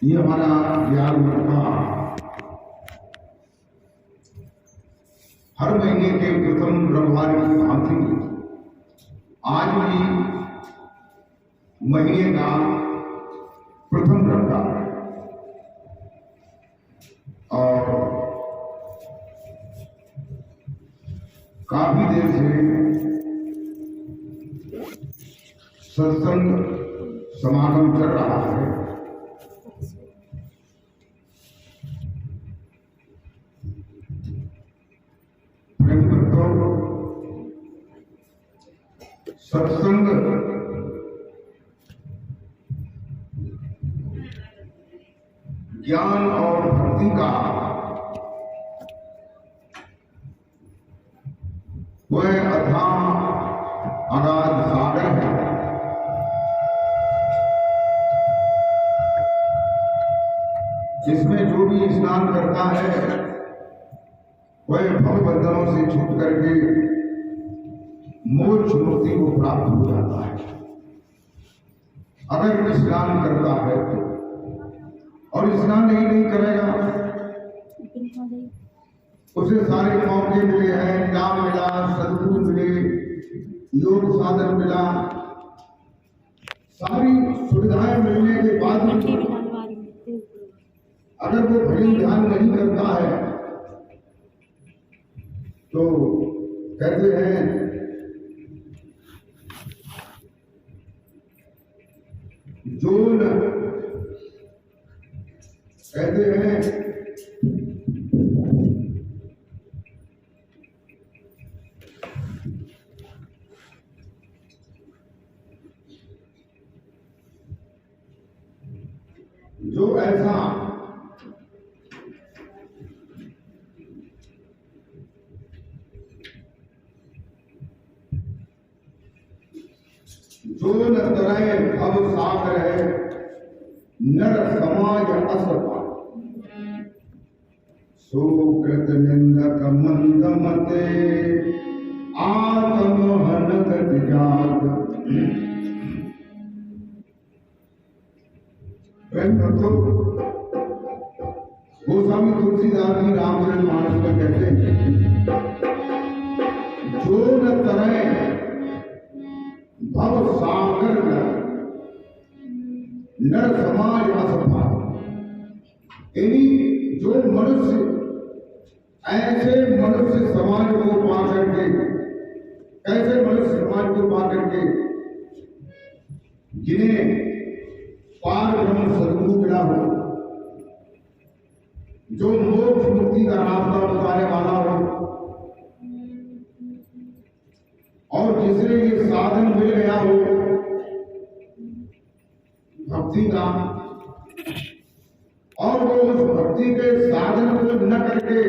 ये हमारा बिहार मठ का हर महीने के प्रथम रविवार की भांति आज भी महीने का प्रथम रविवार है और काफी देर से सत्संग समागम चल रहा है। सत्संग ज्ञान और भक्ति का वह अथाह अगाध सागर है जिसमें जो भी स्नान करता है वह भवबंधनों से छूट करके मोक्ष मुक्ति को प्राप्त हो जाता है अगर कोई स्नान करता है तो। और स्नान नहीं करेगा उसे सारे मौके मिले हैं, नाम मिला, सद्गुरु मिले, योग साधन मिला, सारी सुविधाएं मिलने के बाद अगर वो भजन ध्यान नहीं करता है तो कहते हैं जोन कहते हैं जो ऐसा जो न तरह भव सागर है नर समाज असपा सुकृत निंदक मंद मते आत्म हनगत जात। गोस्वामी तुलसीदास जी रामचरितमानस में कहते हैं जो न तरह भव सागर नर समाज असफा, यानी जो मनुष्य ऐसे मनुष्य समाज को पा करके, कैसे मनुष्य समाज को पा करके जिन्हें पार ब्रह्म सद्गुरु मिला हो, जो मोक्ष मुक्ति का रास्ता बताने वाला हो और जिसने ये साधन मिल गया हो भक्ति का, और वो उस भक्ति के साधन को न करके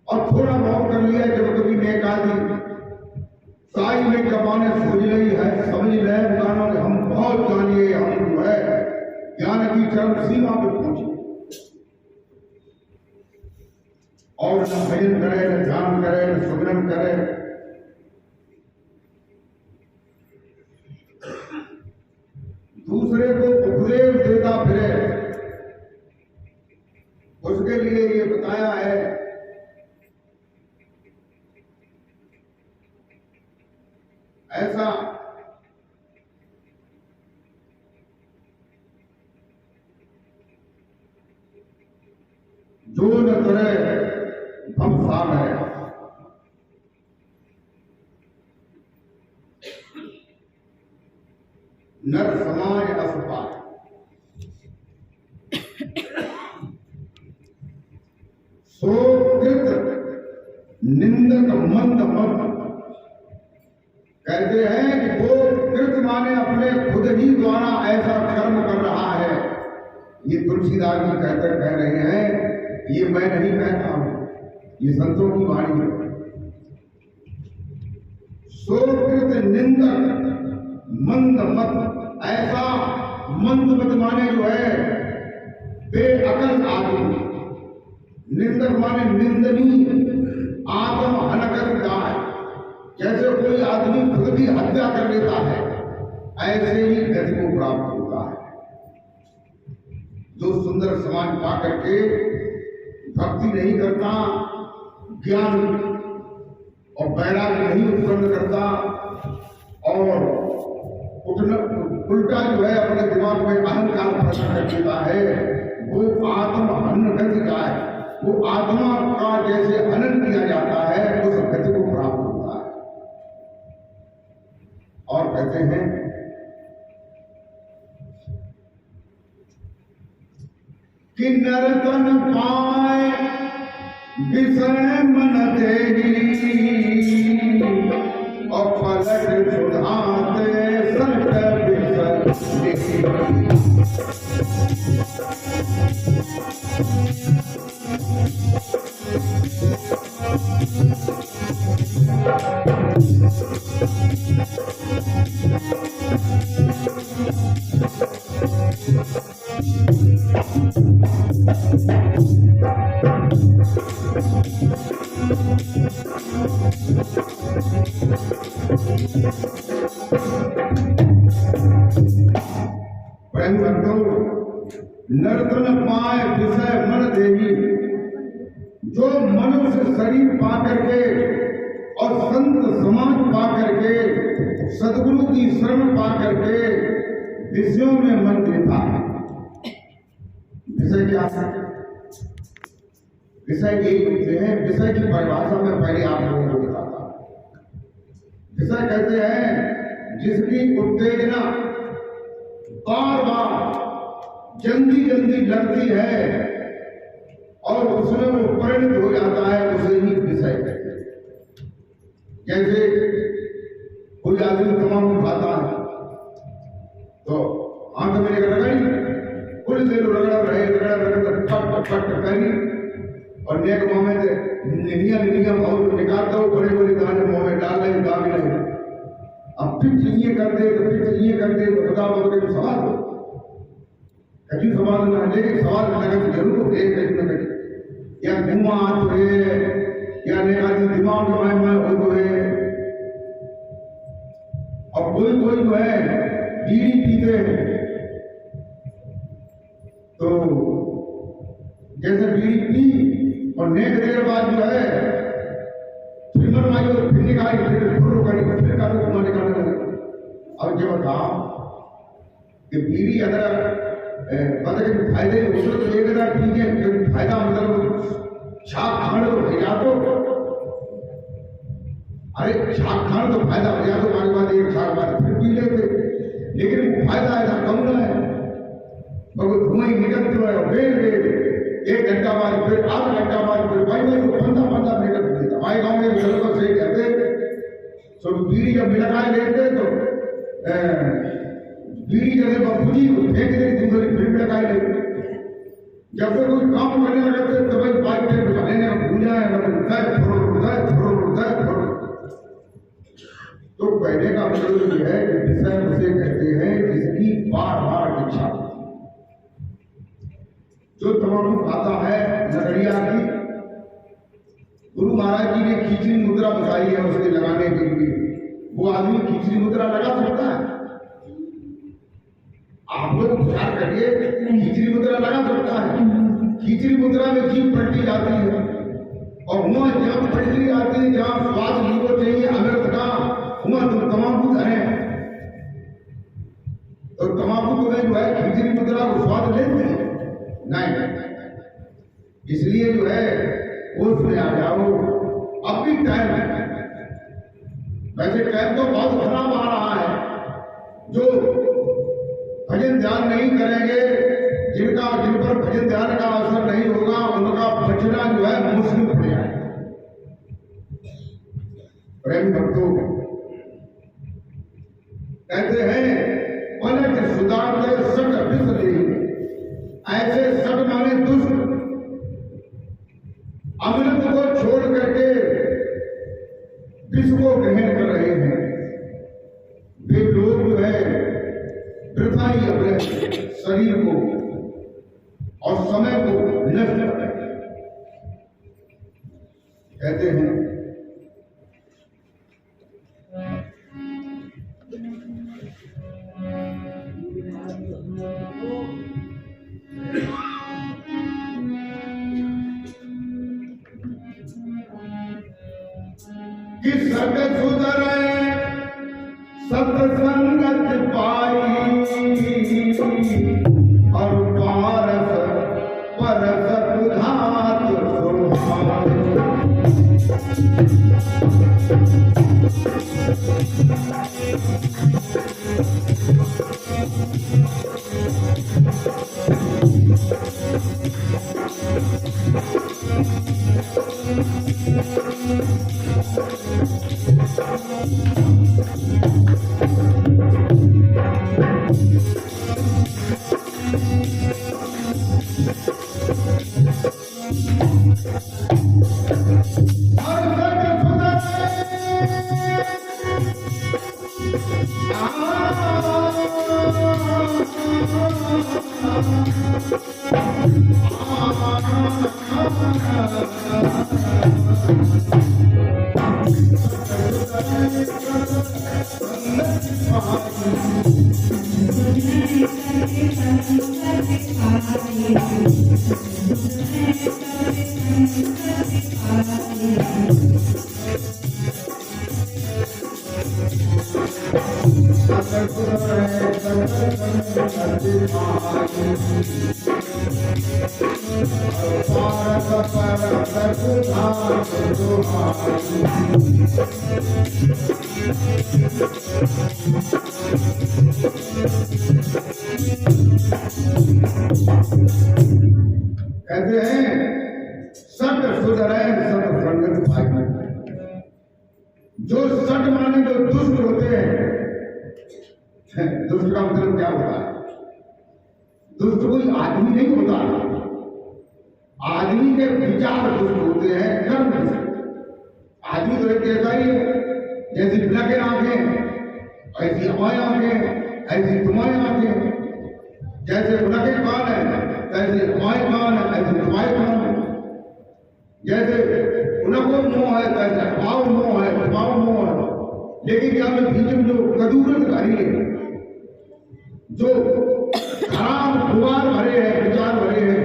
और थोड़ा बहुत कर लिया जब कभी नेक आदि साई में कमाने सोच रही है, समझ रहे गानों ने हम बहुत जानिए, हम जो है ज्ञान की चरम सीमा पे पहुंचे और न भजन करे, न ध्यान करे, न सुमिरन करे, दूसरे को उपदेश देता फिरे, उसके लिए ये बताया है ऐसा जो न करे हम साग है नर समाज असपा, सोकृत निंदक मंद मत। कहते हैं कि वो कृत माने अपने खुद ही द्वारा ऐसा कर्म कर रहा है। ये तुलसीदास जी कह रहे हैं, ये मैं नहीं कहता हूं, ये संतों की वाणी है। सोकृत निंदक मंद मत, ऐसा मंद मत माने जो है बेअकल आदमी, निंदक माने निंदनीय, आत्म हनगत जाए, जैसे कोई आदमी खुद की हत्या कर लेता है ऐसे ही गति को प्राप्त होता है। जो सुंदर समाज पा करके भक्ति नहीं करता, ज्ञान और वैराग्य नहीं उत्पन्न करता और उल्टा जो है अपने दिमाग में अहंकार प्रकट कर देता है, वो आत्म हनन गति का है। वो आत्मा का जैसे हनन किया जाता है उस गति को प्राप्त होता है। और कहते हैं कि नर्तन पाए विषय मन तेरी और पलट सुधाते संत विषय। नर्तन पाए विषय मन देही, जो मनुष्य शरीर पा करके और संत समाज पा करके सदगुरु की शरण पा करके विषयों में मन देता है। विषय क्या है? विषय यही होते हैं। विषय की परिभाषा में पहले आप लोगों को बताता हूं। विषय कहते हैं जिसकी उत्तेजना बार बार जल्दी जल्दी लगती है और उसमें वो परिणत हो जाता है, उसे ही विषय कहते हैं। जैसे कोई आदमी तमाकू खाता है तो हाथ में लेकर रगड़ी, कुछ देर रगड़ रहे पट करी और नेक मुंह में निनिया बहुत निकालता हो, बड़े बड़े दाने मुंह में डाल रहे दाग रहे। अब फिर चाहिए कर दे तो फिर चाहिए कर दे तो बता बोल के सवाल हो कभी सवाल ना, लेकिन सवाल लगन जरूर हो एक न कहीं या घुमा तो है या नेकादी दिमाग में हो तो है। और कोई कोई जो है बीड़ी पीते हैं तो जैसे बीड़ी पी और नेक देर बाद जो है फिर मनवाई और फिर निकाली फिर काटो निकालने लगे। अब जब बताओ कि बीड़ी अगर मतलब फायदे उसको तो एक हजार ठीक है, फायदा मतलब छाप खाने तो भैया तो अरे छाप खाने तो फायदा हो जाए तो आगे बाद एक छाप बाद फिर पी लेते, लेकिन फायदा ऐसा कम ना है। मगर धुआं ही निकलते है बेल 1 घंटा बाद फिर आधा घंटा बाद फिर भाई को 15 मिनट देता। हमारे गाँव में बिल्कुल सही कहते तो बीड़ी जब मिलकाए लेते तो बीड़ी जगह बाबूजी फेंक दे दूसरी फिर मिलकाए लेते। जब से कोई काम करने लगे तो भाई बाइक पे बिठाने ने भूला है तो कहने का मतलब ये है कि विषय उसे कहते हैं जिसकी बार बार इच्छा होती है। जो तमाकू खाता है नगरिया की, गुरु महाराज जी ने खींचरी मुद्रा बताई है उसके लगाने के लिए, वो आदमी खींचरी मुद्रा लगा सकता है? आप लोग विचार करिए, खींचरी मुद्रा लगा सकता है? खींचरी मुद्रा में जीभ पलटी जाती है और वहां जब पलटी जाती है जहां स्वाद लीवो चाहिए अमृत का, वहां तुम तमाकू धरे तो तमाकू तुम्हें जो है खींचरी मुद्रा को स्वाद लेते हैं नहीं। इसलिए जो है उसमें आ जाओ। अब भी टाइम है, वैसे टाइम तो बहुत खराब आ रहा है। जो भजन ध्यान नहीं करेंगे, जिन पर भजन ध्यान का असर नहीं होगा, उनका बचना जो है मुश्किल पड़ जाएगा। प्रेम भक्तों कहते हैं पलट सुधारते सट विसले, ऐसे सट माने दुष्ट अमृत को छोड़ करके विष को ग्रहण कर रहे हैं। वे लोग जो है वृथा ही अपने शरीर को और समय को नष्ट कर रहे हैं। कहते हैं संगत पाई और पारस परस बुधात सुभाई। कहते हैं सट सुधरे सट संगत भाई। जो सट माने जो दुष्ट होते हैं, दुष्ट का मतलब क्या होता है? दुष्ट कोई आदमी नहीं होता, आदमी के विचार दुष्ट होते हैं, कर्म दुष्ट। आदमी तो एक ऐसा ही है, जैसी ब्लैक आंखें ऐसी हमारी आंखें, ऐसी तुम्हारी आंखें। जैसे ब्लैक कान है ऐसे हमारे कान है, ऐसे तुम्हारे कान है। जैसे उनको मोह है तैसे भाव मोह है, भाव मोह है। लेकिन क्या में बीच में जो कदूरत भरी है, जो खराब दुआर भरे हैं, विचार भरे हैं,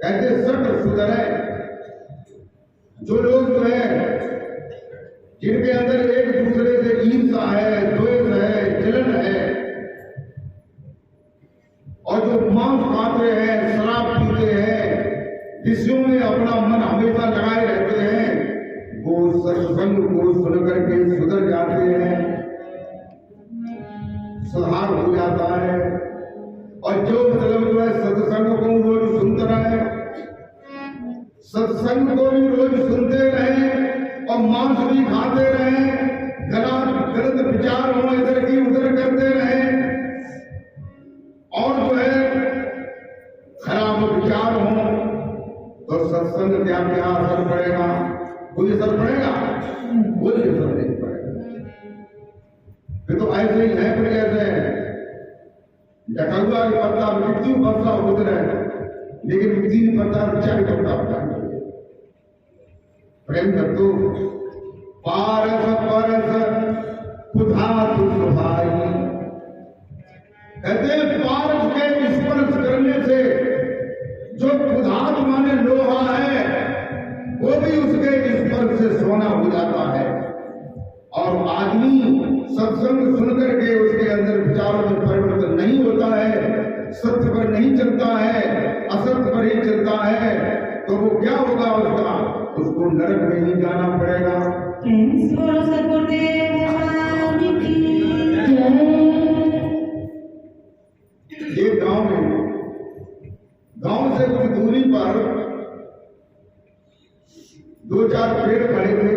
कहते सट सुधरे। जो लोग जो है जिनके अंदर एक दूसरे से ईर्ष्या है, द्वेष है, जलन है, और जो मांस खाते हैं, शराब पीते हैं, विषयों में अपना मन हमेशा लगाए रहते हैं, वो सत्संग को सुन करके सुधर जाते हैं, सुधार हो जाता है। और जो मतलब जो है सत्संग को रोज सुनते रहे, सत्संग को भी रोज सुनते रहे और मांस भी खाते रहे, गलत विचार हो इधर की उधर करते रहे, और जो है खराब विचार हो, तो सत्संग क्या क्या असर पड़ेगा? कोई असर पड़ेगा? कोई असर नहीं पड़ेगा। फिर तो ऐसे ही है, फिर जैसे डकलुआ के पत्ता मृत्यु पत्ता होते रहे, लेकिन मृत्यु पत्ता चाय पत्ता होता है। प्रेम कर दो। पारस परस बुधात सुभाई। कहते पारस के स्पर्श करने से जो बुधात माने लोहा है, वो भी उसके स्पर्श से सोना हो जाता है। और आदमी सत्संग सुन करके उसके अंदर विचारों में परिवर्तन नहीं होता है, सत्य पर नहीं चलता है, असत्य पर ही चलता है, तो वो क्या होगा? उसको नरक में ही जाना पड़ेगा। ये गांव से कुछ दूरी पर दो चार पेड़ खड़े थे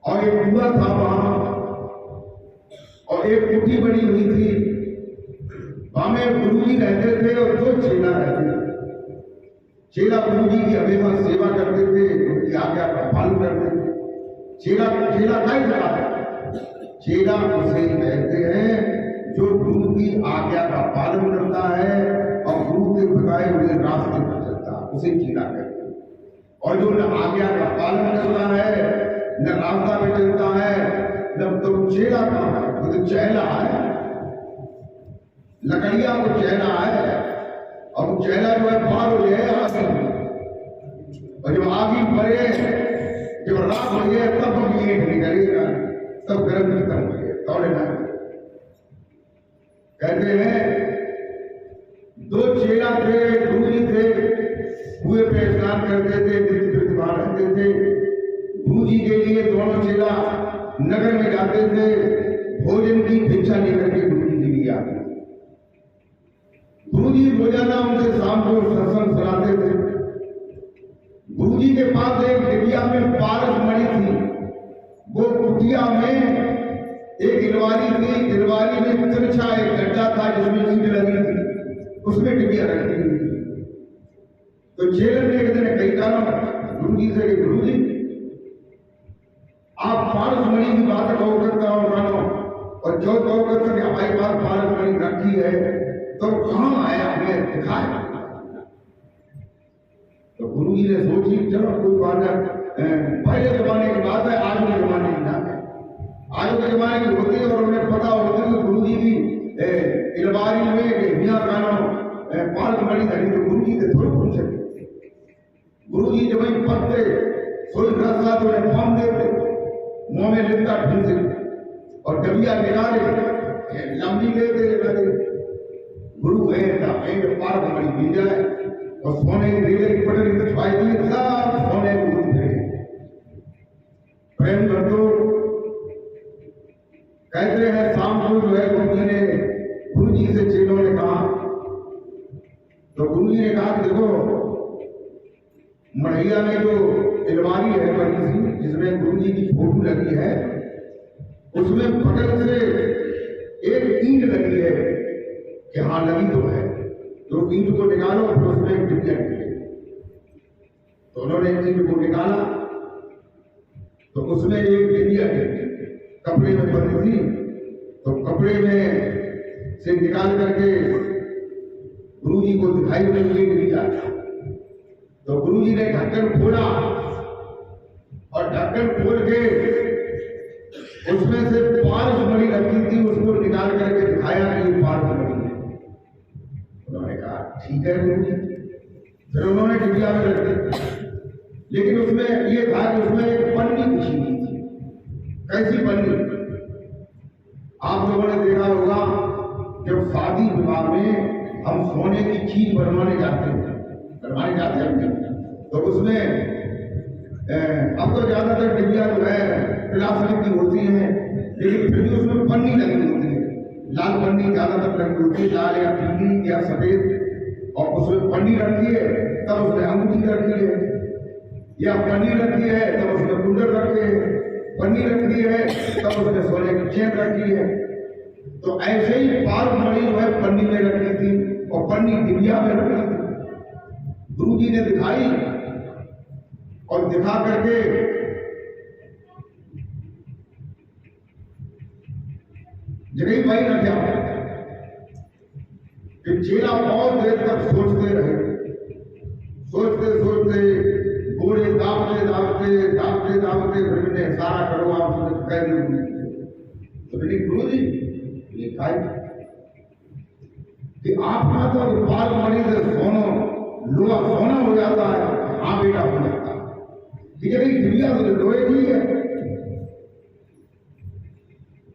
और एक कुआं था वहां, और एक कुटी बनी हुई थी। वहां में गुरुजी रहते थे और दो चेला रहते थे। चेला गुरुजी की हमेशा सेवा करते थे, उनकी आज्ञा का पालन करते थे। चेला क्या जगह है? चेला उसे कहते हैं जो गुरु की आज्ञा का पालन करता है और गुरु के बताए हुए रास्ते पर चलता है, उसे चेला कहते हैं। और जो न आज्ञा का पालन करता है, न रास्ता में चलता है, न तो चेला कहाँ है? वो तो चेला है, लकड़िया को चेला है। और वो चेला जो है पार हो जाए आगे, और जब आगे बढ़े, जब रात हो गया तब भी ईंट निकलेगा। कहते हैं दो चेला थे, गुरु जी थे, कुएं पे स्नान करते थे, नित्य प्रतिभा रहते थे। गुरु जी के लिए दोनों चेला नगर में जाते थे, भोजन की भिक्षा लेकर के गुरु जी के लिए आते थे। गुरु जी रोजाना उनसे शाम को सत्संग सुनाते थे। गुरु जी के पास एक डिबिया में पारस मणि थी। वो कुटिया में एक इलवारी थी, इलवारी में तिरछा एक गड्ढा था जिसमें ईंट लगी थी, उसमें डिबिया रखी हुई थी। तो चेलन ने एक दिन कही कहा गुरु जी से, गुरु जी आप पारस मणि की बात कहो करता हो मानो, और जो कहो करता कि हमारे पास पारस मणि रखी है तो कहां आया, हमें दिखाए। तो गुरु जी ने सोची चलो कोई बात है, पहले जमाने की बात है, आज के जमाने की ना है। आज के जमाने की होती है और उन्हें पता होती है कि गुरु जी की इलवारी में बिना कानों पारस मणि धरी, तो गुरु जी से थोड़ी पूछ सके। गुरु जी जब वही पत्ते सोई रस्ता तो उन्हें पाम देते, मुंह में लिपटा ढूंढते और डबिया निकाले लंबी लेते लगे। गुरु है पारस मणि मिल जाए और सोने की रेले की पटरी बिछवाई दी, सब सोने को गुरु थे। प्रेम बंधु कहते हैं शाम को जो है गुरु जी से चेलों ने कहा, तो गुरु जी ने कहा कि देखो मढ़ैया में जो इलवारी है बड़ी सी जिसमें गुरु जी की फोटो लगी है, उसमें बगल से एक ईंट लगी है कि हाँ लगी तो है, तो ईंट को निकालो फिर उसमें एक डिबिया निकले। तो उन्होंने ईंट को निकाला तो उसमें एक डिबिया कपड़े में बंधी थी, तो कपड़े में से निकाल करके गुरु जी को दिखाई नहीं डिबिया। तो गुरु जी ने ढक्कन खोला और ढक्कन खोल के उसमें से पारस मणि रखी थी, उसको निकाल करके दिखाया कि ये पारस मणि है। उन्होंने कहा ठीक है गुरु जी। फिर उन्होंने डिबिया में रख दी, लेकिन उसमें ये था कि उसमें एक पन्नी बिछी हुई थी। कैसी पन्नी? आप लोगों ने देखा होगा जब शादी विवाह में हम सोने की चीज बनवाने जाते हैं तो उसमें अब तो ज्यादातर डिबिया जो है प्लास्टिक की होती है, लेकिन फिर भी उसमें पन्नी लगी होती है। लाल पन्नी ज्यादातर लगी होती है, लाल या पीली या सफेद, और उसमें पन्नी रखी है तब उसमें अंगूठी रखी है, या पन्नी रखी है तब उसमें कुंडल रखे है, पन्नी रखी है तब उसमें सोने की चेन रखी है। तो ऐसे ही पारस मणि जो है पन्नी में रखी थी और पन्नी डिबिया में रखी थी। गुरु जी ने दिखाई और दिखा करके जगह वही रख गया कि चेला बहुत देर तक सोचते रहे, सोचते सोचते गोले दाबते फिर ने सारा करो आप कह दी। तो मैंने गुरु जी लिखा कि आपका तो पारस मणि से लोहा सोना हो जाता है। हाँ बेटा हो जाता है, ठीक है। डिबिया तो लोहे की है,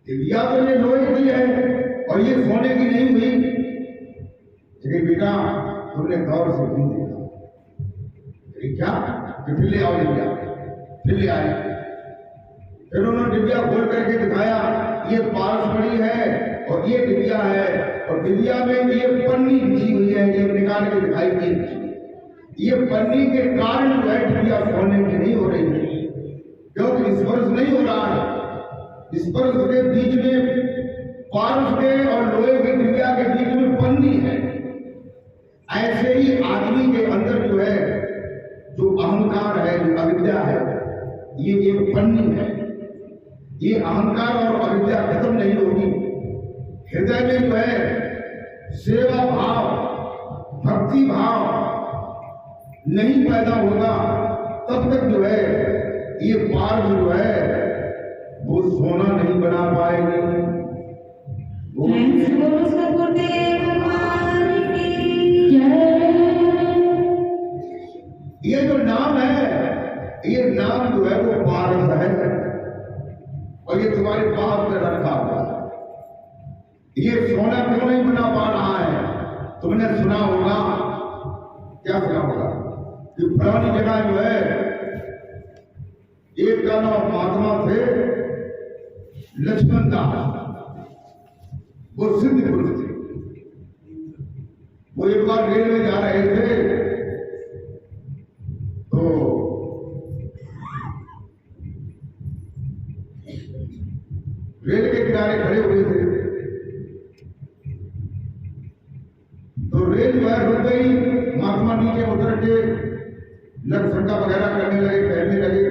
डिबिया तो ये लोहे की है और ये सोने की नहीं हुई। ठीक है बेटा, तुमने गौर से क्यों देखा? क्या कि फिर ले आओ डिबिया, फिर ले आए। फिर उन्होंने डिबिया खोल करके दिखाया, ये पारस मणि है और ये डिबिया है, और डिबिया में ये पन्नी बिछी हुई है, ये निकाल के दिखाई दी। ये पन्नी के कारण जो है डिबिया सोने की नहीं हो रही है, क्योंकि स्पर्श नहीं हो रहा है। स्पर्श के बीच में पारस के और लोहे के डिबिया के बीच में पन्नी है। ऐसे ही आदमी के अंदर जो है, जो अहंकार है, जो अविद्या है, ये एक पन्नी है। ये अहंकार और अविद्या खत्म नहीं होगी। हृदय में जो है सेवा भाव, भक्ति भाव नहीं पैदा होगा, तब तक जो है ये पारस जो है वो सोना नहीं बना पाएगी। ये जो नाम है, ये नाम जो है वो पारस है और ये तुम्हारे पास में रखा हुआ है। ये सोना क्यों नहीं बना पा रहा है? तुमने सुना होगा, क्या सुना होगा कि फलानी जगह जो है एक का नाम महात्मा थे लक्ष्मण दास, वो सिद्ध पुरुष थे। वो एक बार रेल में जा रहे थे तो रेल के किनारे खड़े हुए थे, तो रेल जो है रुक गई। महात्मा नीचे उतर के लक्ष्मणा वगैरह करने लगे, कहने लगे।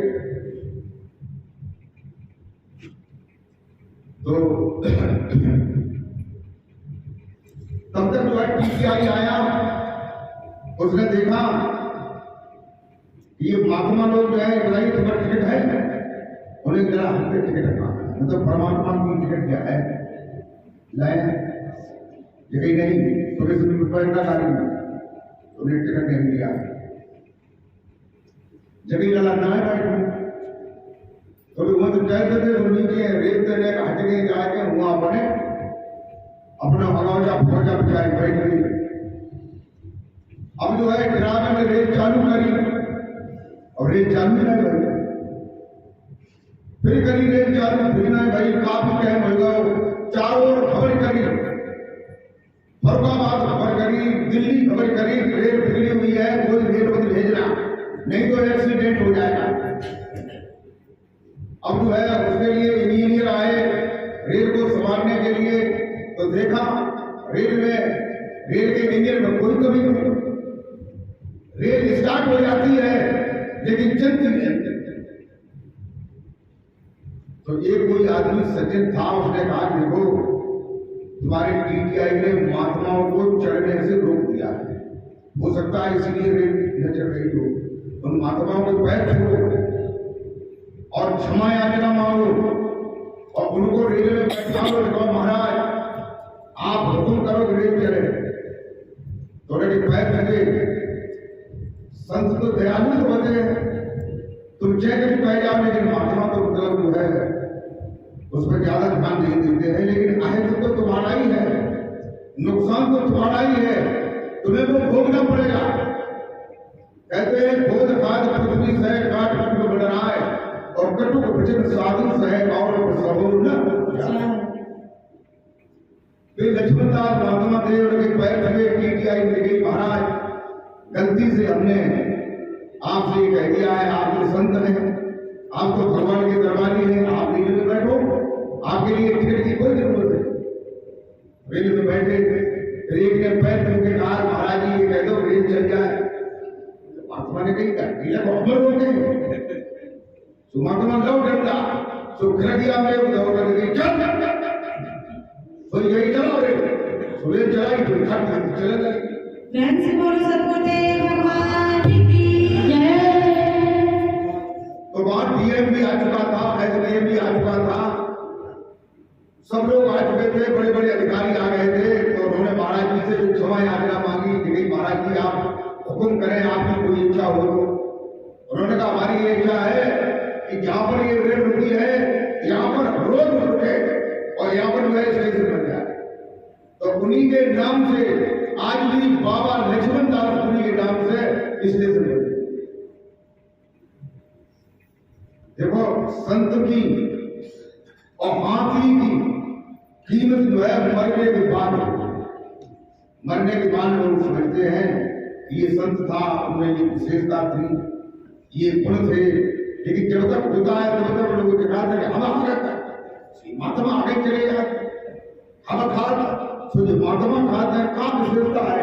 तो तब तक जो है टीसीआई आया, उसने देखा ये महात्मा लोग जो है बताइए तुम्हारा टिकट है? उन्हें जरा हमने टिकट रखा, मतलब परमात्मा की टिकट क्या है? लाए यही नहीं, सुबह सुबह रुपये का गाड़ी में उन्हें टिकट नहीं दिया। जगह गला ना है बैठ तो वहां तो कहते थे नीचे रेत देने का हट गए जाके वहां बने अपना भगवाजा फौजा बिचारी बैठ गई। अब जो है ड्रामे में रेत चालू करी और रेत चालू नहीं भाई, फिर करी रेत चालू, फिर नहीं भाई, काफी टाइम हो गया। चारों ओर खबर करी, फरुखाबाद खबर करी, दिल्ली खबर करी, रेल बिगड़ी हुई है, कोई रेल मत भेजना नहीं तो एक्सीडेंट हो जाएगा। अब जो है उसके लिए इंजीनियर आए रेल को संभालने के लिए, तो देखा रेल के इंजन में कोई कमी नहीं, रेल स्टार्ट हो जाती है लेकिन चलती नहीं। तो एक कोई आदमी सज्जन था, उसने कहा देखो तुम्हारे टीटीआई ने महात्माओं को चढ़ने से रोक दिया है, हो सकता है इसीलिए रेल न चढ़ रही हो। उन महात्माओं को पैर छूओ और क्षमा याचना मांगो और उनको रेल में बैठाओ, महाराज आप हुक्म करो कि रेल चले। थोड़े के पैर लगे, संत तो दयालु तो होते हैं, तुम जैसे भी कह जाओ, लेकिन महात्मा तो मतलब जो है उस पर ज्यादा ध्यान नहीं देते हैं। लेकिन अहित तो तुम्हारा ही है, नुकसान तो तुम्हारा ही है, तुम्हें वो भोगना पड़ेगा। कहते हैं खोद खाद पृथ्वी सह काट कुटुंब बन रहा है और कटुक भजन साधु सह और सबूर न। फिर लक्ष्मण दास महात्मा थे, उनके पैर लगे, टीटीआई मिल गई, महाराज गलती से हमने आपसे ये कह दिया है, आप तो संत हैं, आप तो भगवान के दरबारी हैं, आप रेल में बैठो, आपके लिए टिकट की कोई जरूरत है। रेल में बैठे, एक ने पैर छू के कहा महाराज जी ये कह दो रेल चल जाए। महात्मा ने कही टीला को अमर हो गए, महात्मा लो डंडा सुखरदिया में उदौ कर गई, चल तो यही चलो रे, सुबह चलाई तो खट चले लगी। तो वहां डीएम भी आ चुका था, एसडीएम भी आ चुका था, सब लोग आ चुके थे, बड़े बड़े अधिकारी आ गए थे। तो उन्होंने महाराज जी से क्षमा याचना मांगी कि महाराज जी आप हुक्म करें, आपकी कोई इच्छा हो तो। उन्होंने कहा हमारी ये इच्छा है कि जहां पर ये रेल रुकी है यहाँ पर रोज रुके और यहाँ पर जो है स्टेशन बन जाए। तो उन्हीं के नाम से आज भी बाबा लक्ष्मण दास पुरी के नाम से स्टेशन बने। देखो संत की और हाथी की कीमत जो है मरने के बाद लोग समझते हैं ये संत था, उनमें ये विशेषता थी, ये गुण थे। लेकिन जब तक होता है तब तक लोगों के कहते हैं हम आगे महात्मा आगे चले जाते, हम खाद तो जो महात्मा खाते हैं का विशेषता है।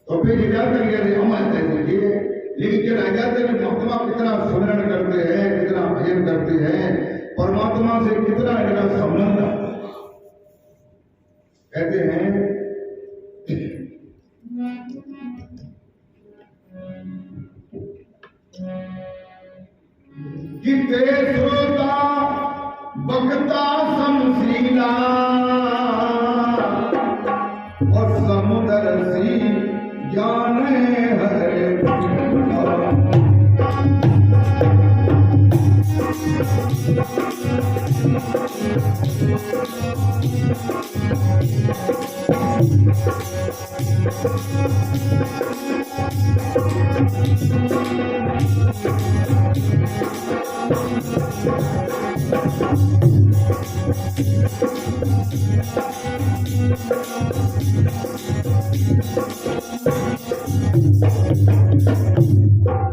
तो फिर जाते हम ऐसे देखिए, लेकिन जब आ जाते हैं महात्मा कितना स्मरण करते हैं, कितना भजन करते हैं, परमात्मा से कितना इनका संबंध कहते हैं कि तेरे श्रोता बकता समशीला और समुद्र सी जाने हरे।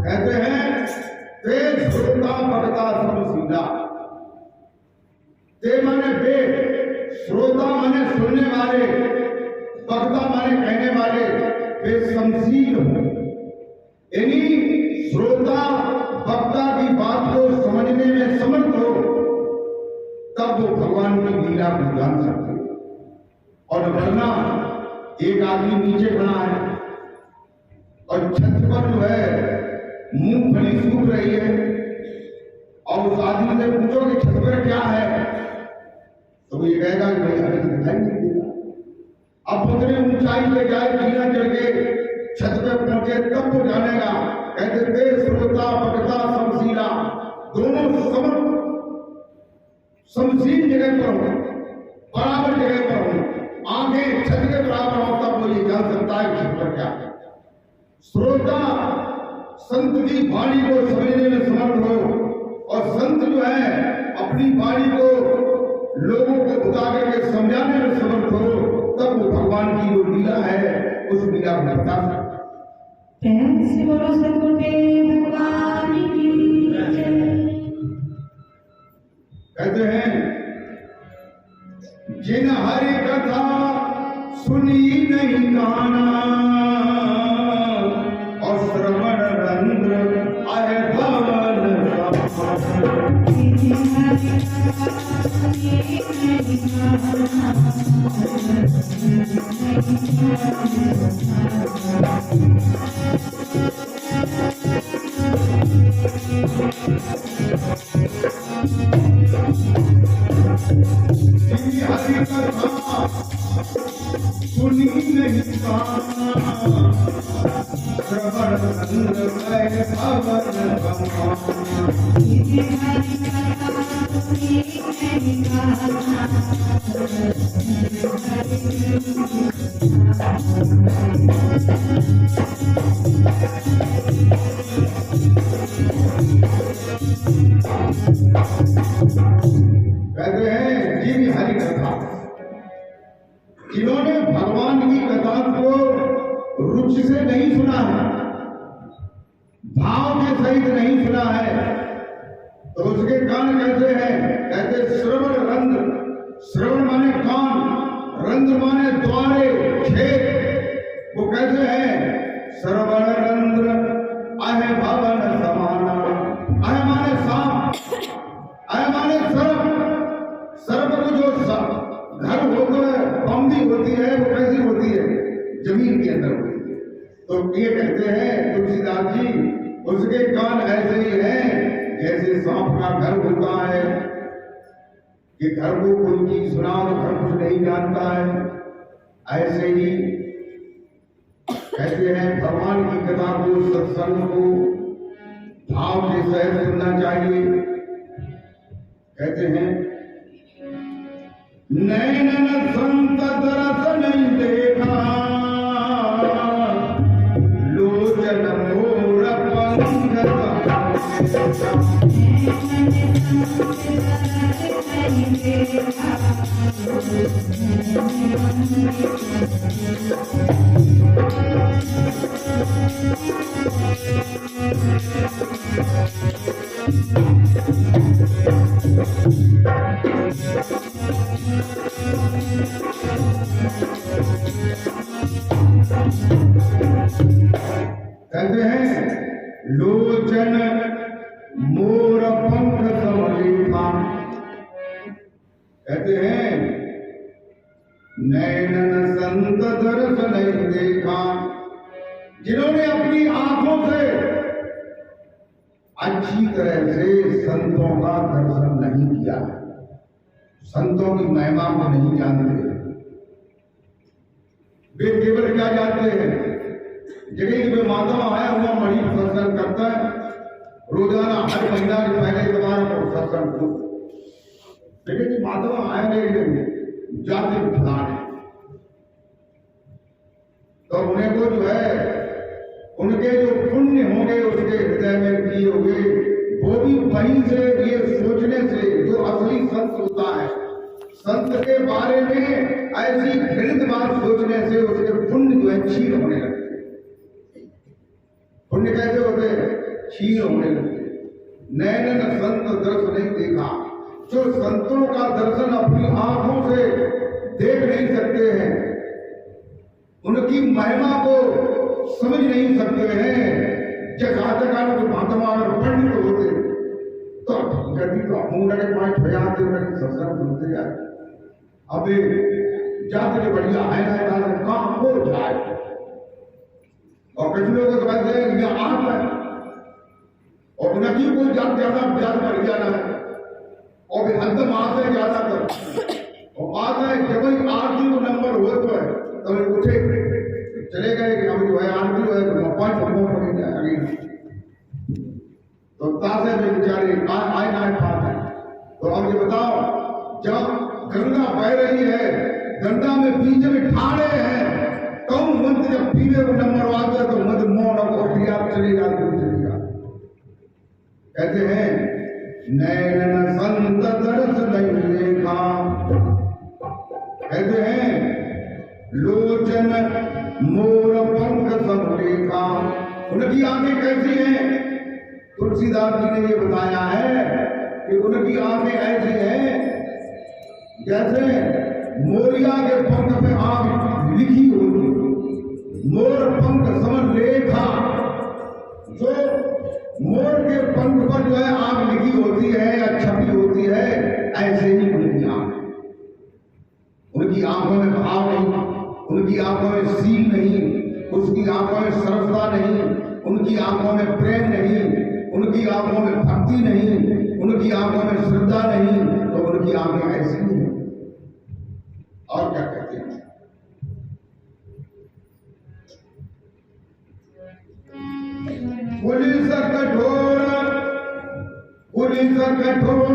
कहते हैं तेज श्रोता भगता समसीला। ते माने वे, श्रोता माने सुनने वाले, भगता माने कहने वाले, वे समशील हो। यानी श्रोता वक्ता की बात को समझने में समर्थ हो, तब वो भगवान की लीला को जान सकते। और वरना एक आदमी नीचे खड़ा है और छत पर जो है मूंगफली सूख रही है, और उस आदमी से पूछो कि छत पर क्या है, तो वो ये कहेगा कि भाई हमें दिखाई नहीं देगा। अब उतने ऊंचाई पे जाए, जीना चढ़ के छत पे पहुंचे, तब वो जानेगा। कहते थे श्रोता भगता समशीला, दोनों समशील जगह पर हो, बराबर जगह पर हो, आंखें छत के बराबर हो, तब वो ये जान सकता है छत पर क्या है। श्रोता संत की वाणी को समझने में समर्थ हो, और संत जो है अपनी वाणी को लोगों को बता करके समझाने में समर्थ हो, तब वो भगवान की जो लीला है उस लीला को बता सकता है। कहते हैं जिन हरि कथा सुनी नहीं काना, और श्रवण रंध्र आए भवन हरि कथा सुनी नहीं काना, श्रवण रंध्र आए भवन कहते हैं जी हरि कथा, जिन्होंने भगवान की कथा को रुचि से नहीं सुना है, भाव के सहित नहीं सुना है, तो उसके कान कैसे हैं? कहते श्रवण रंध्र, श्रवण माने कान, रंध्र माने द्वारे, छेद। वो कैसे हैं? श्रवण रंध्र आहे भवन समाना। आहे माने सांप, आहे माने सर्प। सर्प को जो घर होता है, बंदी होती है, वो कैसी होती है? जमीन के अंदर होती है। तो ये कहते हैं तुलसीदास जी, उसके कान ऐसे ही हैं जैसे सांप का घर होता है, कि घर को कोई चीज सुना तो घर कुछ नहीं जानता है। ऐसे ही कहते हैं भगवान की कथा को, सत्संग को भाव के सहित सुनना चाहिए। कहते हैं नैनन संत दरस नहीं देखा, लोचन मोर पंख कहते हैं लोचन मोर पंख समलेखा। कहते हैं नैनन संत दर्श नहीं देखा, जिन्होंने अपनी आंखों से अच्छी तरह से संतों का दर्शन नहीं किया, संतों की महिमा को नहीं जानते। वे केवल क्या जानते हैं? जगह पे माधव आया हुआ मणि सत्संग करता है, रोजाना हर महीना के पहले दोबारा को सत्संग हो, लेकिन माधव आया नहीं जाते फलाने। तो उन्हें को जो है उनके जो पुण्य होंगे उसके हृदय में किए हुए, वो भी वहीं से ये सोचने से, जो असली संत होता है, संत के बारे में ऐसी घृणित बात सोचने से उसके पुण्य जो है क्षीण होने लगते हैं। पुण्य कैसे होते हैं? क्षीण होने लगते हैं। नैनन संत दर्श नहीं देखा, जो संतों का दर्शन अपनी आंखों से देख नहीं सकते हैं, उनकी महिमा को समझ नहीं सकते हैं, जगह महात्मा और पंडित होते तो यदि तो हम लगे 5 सत्संग सुनते जाए, अबे जाते बढ़िया है ना कहाँ हो जाए। और कुछ लोग तो कहते हैं ये आम है और उनकी कोई ज्यादा बढ़िया ना है और भी हद मास है ज्यादा कर और बात है जब आरती को नंबर हो तो है तो उठे चले गए कि हम जो है आरती जो है तो 5 नंबर पड़े जाएगी तो ताजे में बेचारे आए ना पाते। तो अब ये बताओ, जब गंगा बह रही है, गंगा में बीच में ठाड़े हैं, कौन मंत्र जब पीवे को नंबर आता है तो मत मौन और चलेगा चलेगा। कहते हैं नैनन संत दर्श नहीं देखा, कहते हैं लोचन मोर पंख सब देखा। उनकी आंखें कैसी हैं? तुलसीदास जी ने ये बताया है कि उनकी आंखें ऐसी हैं जैसे मोरिया के पंख पे आंख लिखी होती, मोर पंख समझ लेखा। जो मोर के पंख पर जो है आंख लिखी होती है या छपी होती है, ऐसे ही उनकी आंख। उनकी आंखों में भाव नहीं, उनकी आंखों में सील नहीं, उसकी आंखों में सरसता नहीं, उनकी आंखों में प्रेम नहीं, उनकी आंखों में भक्ति नहीं, उनकी आंखों में श्रद्धा नहीं, तो उनकी आंखें ऐसी ही हैं। और क्या कहते हैं? पुलिस कठोर, पुलिस कठोर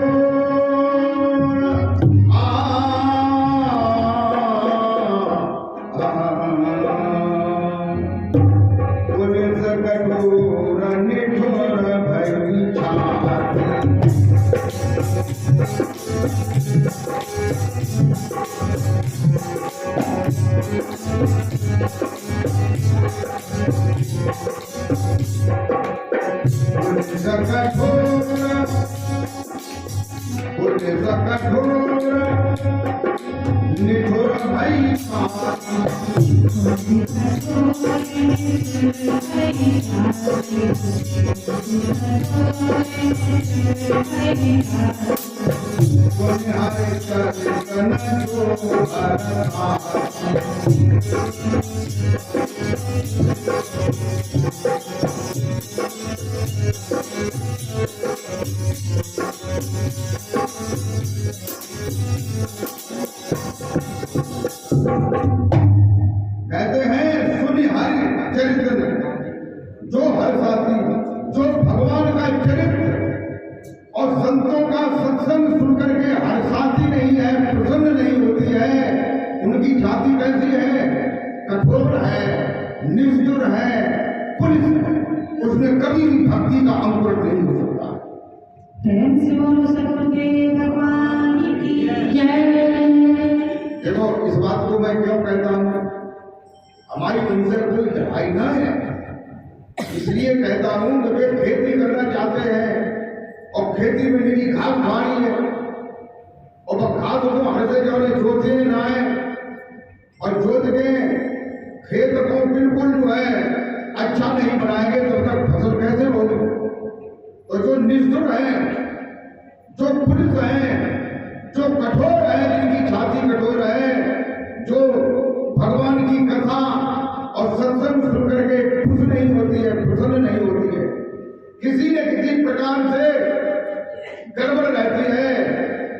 कहते हैं सुनिहारी चरित्र, जो हर साथी, जो भगवान का चरित्र और संतों का सत्संग सुन करके हर साथी नहीं है, प्रसन्न नहीं होती है, उनकी जाति कैसी है? कठोर है, निष्ठुर है, पुलिस है, उसमें कभी भी भक्ति का अंकुर नहीं हो सकता। देखो इस बात को मैं क्यों कहता हूं, हमारी उनसे कोई लड़ाई ना है, इसलिए कहता हूं कि वे खेती करना चाहते हैं और खेती में मेरी घास खानी है और वह घास को हर से जो जोते ना है और जोत के खेत को बिल्कुल जो है अच्छा नहीं बनाएंगे तो तक फसल कैसे होगी। तो जो निष्ठुर है, जो पुलिस है, जो कठोर है, जिनकी छाती कठोर है, जो भगवान की कथा और सत्संग सुन करके खुश नहीं होती है, प्रसन्न नहीं होती है, किसी न किसी प्रकार से गड़बड़ रहती है,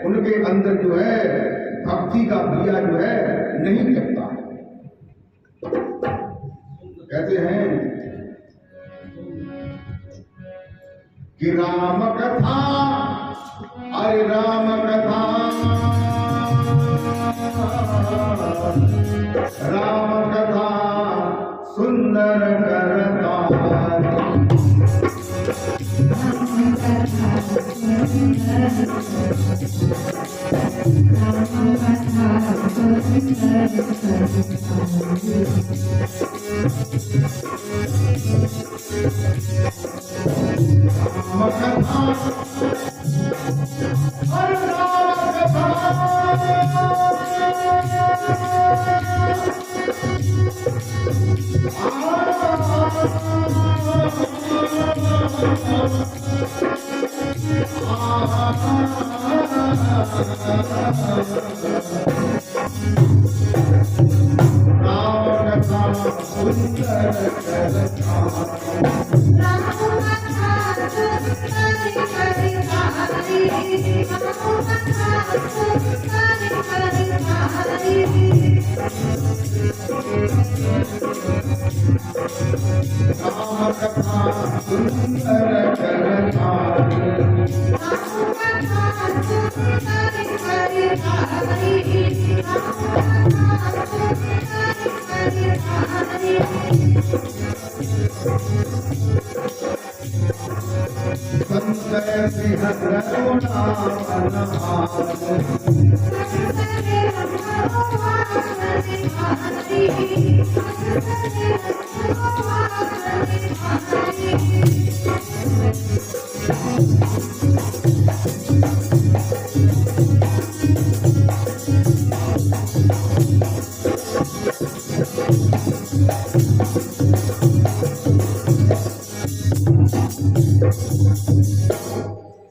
उनके अंदर जो है भक्ति का बीया जो है नहीं जगता। कहते हैं कि राम कथा, अरे राम कथा, राम कथा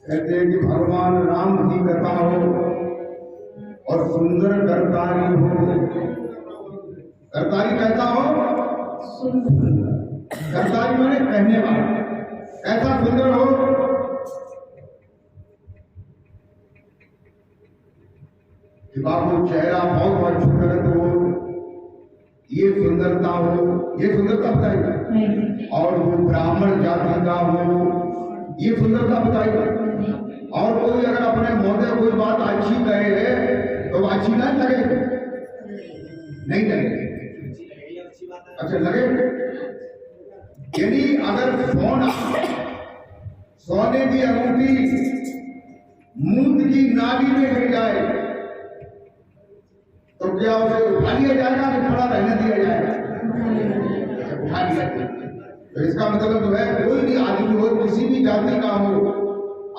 कहते हैं कि भगवान राम की कथा हो और सुंदर करतारी हो। करतारी कहता हो, करतारी माने कहने वाला, ऐसा सुंदर हो कि बाबू चेहरा बहुत खूबसूरत हो, ये सुंदरता हो, ये सुंदरता बताएगा। और वो ब्राह्मण जाति का हो, ये सुंदरता बताएगा। और कोई अगर अपने मोहते कोई बात अच्छी कहे तो अच्छी ना लगे, नहीं लगे, अच्छा लगे। यदि अगर सोने की अंगूठी मूंद की नाली में गिर जाए तो क्या उसे उठा लिया जाएगा कि खड़ा रहने दिया जाएगा? उठा लिया। तो इसका मतलब जो है कोई भी आदमी हो, किसी भी जाति का हो,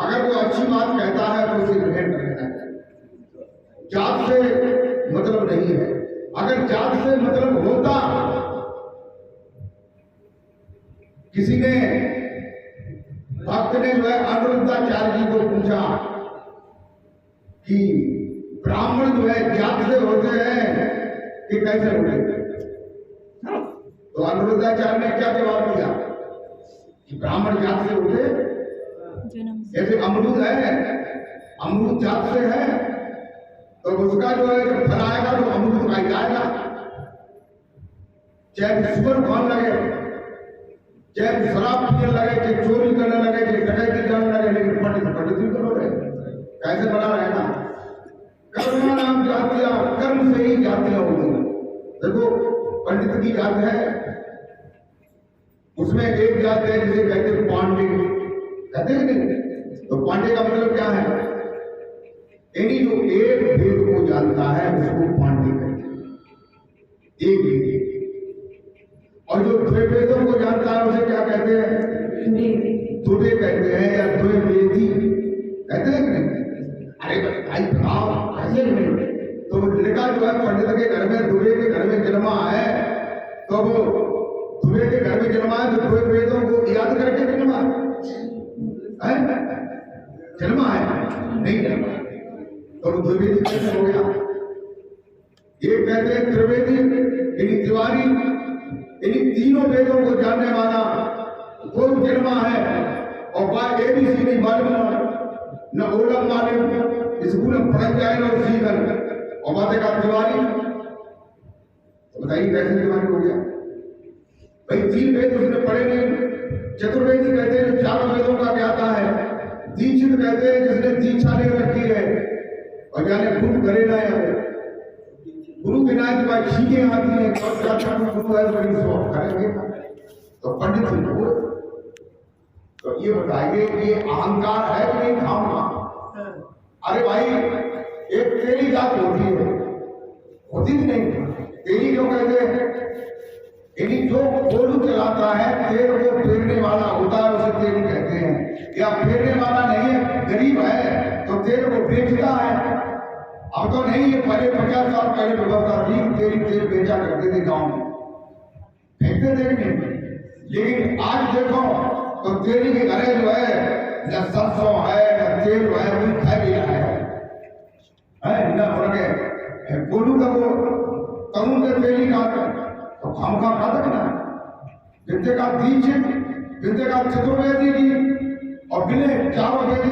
अगर वो अच्छी बात कहता है तो उसे ग्रहण कर लेना चाहिए। जात से मतलब नहीं है। अगर जात से मतलब होता, किसी ने भक्त ने जो है अनिरुद्धाचार्य जी को पूछा कि ब्राह्मण जो है जात से होते हैं कि कैसे होते हैं? तो अनिरुद्धाचार्य ने क्या जवाब दिया कि ब्राह्मण जात से होते, जैसे अमरूद है, अमरूद जात से है तो उसका जो है जब फल आएगा तो अमरूद खाई जाएगा। चाहे सुअर खान लगे, चाहे शराब पीने लगे, चाहे चोरी करने लगे, चाहे डकैती करने लगे, लेकिन पंडित ही करो रहे, कैसे बना रहेगा? कर्म नाम जातियां, कर्म से ही जातियां होती। देखो पंडित की जात है, उसमें एक जात है जिसे कहते हैं पांडे, कहते हैं नहीं? तो पांडे का मतलब क्या है? यानी जो एक वेद को जानता है उसको पांडे कहते हैं, एक वेद। और जो द्वे वेदों को जानता है उसे क्या कहते हैं? दुबे कहते हैं या द्विवेदी कहते हैं नहीं? अरे भाई भाव कैसे नहीं? तो लड़का जो है पंडित के घर में, दुबे के घर में जन्मा है, तो वो दुबे के घर में जन्मा है तो द्वे वेदों को याद करके जन्मा है, जन्मा है नहीं जन्मा, तो वो द्विवेदी कैसे हो गया? एक कहते हैं त्रिवेदी, यानी तिवारी, यानी तीनों वेदों को जानने वाला कोई जन्मा है। और बाय एबीसीडी मालूम न ओलम मालूम, स्कूल में पढ़ जाए ना सीखन, और बातें का तिवारी। तो बताइए कैसे तिवारी हो गया? भाई तीन वेद उसने पढ़े नहीं। चतुर्वेदी कहते हैं चारों वेदों का ज्ञाता है। दीक्षित कहते हैं जिसने दीक्षा ले रखी है और जाने गुरु करे ना है, गुरु बिना की बात छीके आती है, गुरु है बड़ी शौक करेंगे। तो पंडित लोग तो ये बताइए ये अहंकार है कि नहीं? खाम। अरे भाई एक तेली जात होती है, होती भी नहीं, तेली क्यों कहते हैं? यदि जो कोलू चलाता है, तेल को फेरने वाला होता है, उसे तेली कहते हैं। या फेरने वाला नहीं है, गरीब है तो तेल को बेचता है। अब तो नहीं, ये पहले 50 साल पहले व्यवस्था थी, तेल बेचा करते थे गांव में, फेंकते थे नहीं। लेकिन आज देखो तो तेली के घरे जो है न सरसों है न तेल है, कोई खा गया है न उनके कोलू का वो तरुण के तेली का तो हम का खा सकना जितने का जितने का चतुर्वेदी की और बिने चारों वेदी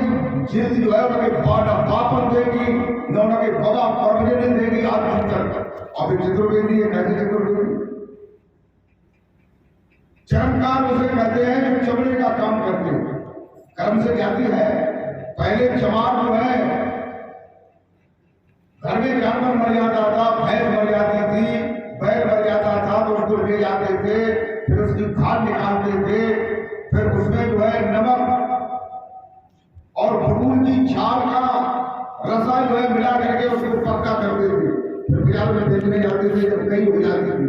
जिस जो है उनके पापन देगी न उनके बदा परमजन देगी आज तक। अभी चतुर्वेदी है, कैसे चतुर्वेदी? चमत्कार उसे कहते हैं जो चमड़े का काम करते हैं, कर्म से जाती है। पहले चमार जो है घर में जानवर मर जाता था, भैंस मर जाती थी, बैल मर जाता था तो उसको ले जाते थे, फिर उसकी खाद निकालते थे, फिर उसमें जो है नमक और फूल की छाल का रसा जो है मिला करके उसको पक्का करते थे, फिर बाजार में बेचने जाते थे जब कहीं हो जाती थी।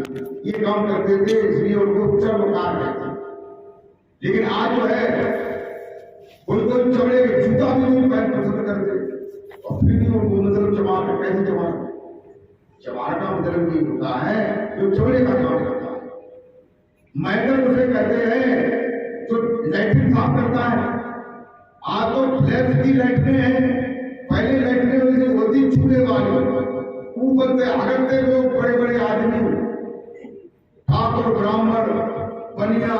ये काम करते थे, इसलिए उनको चमत्कार कहते हैं। लेकिन आज जो है कोई चमड़े के जूता भी नहीं पहन पसंद करते, और फिर भी उनको मतलब चमार का कैसे चमार का मतलब ये होता है जो चमड़े का काम करता है। मैटर उसे कहते हैं जो लैट्रिन साफ करता है। आज तो फ्लैश की लैट्रिन है, पहले लैट्रिन होती चूल्हे वाली, ऊपर से अगरते लोग बड़े बड़े आदमी, ठाकुर ब्राह्मण बनिया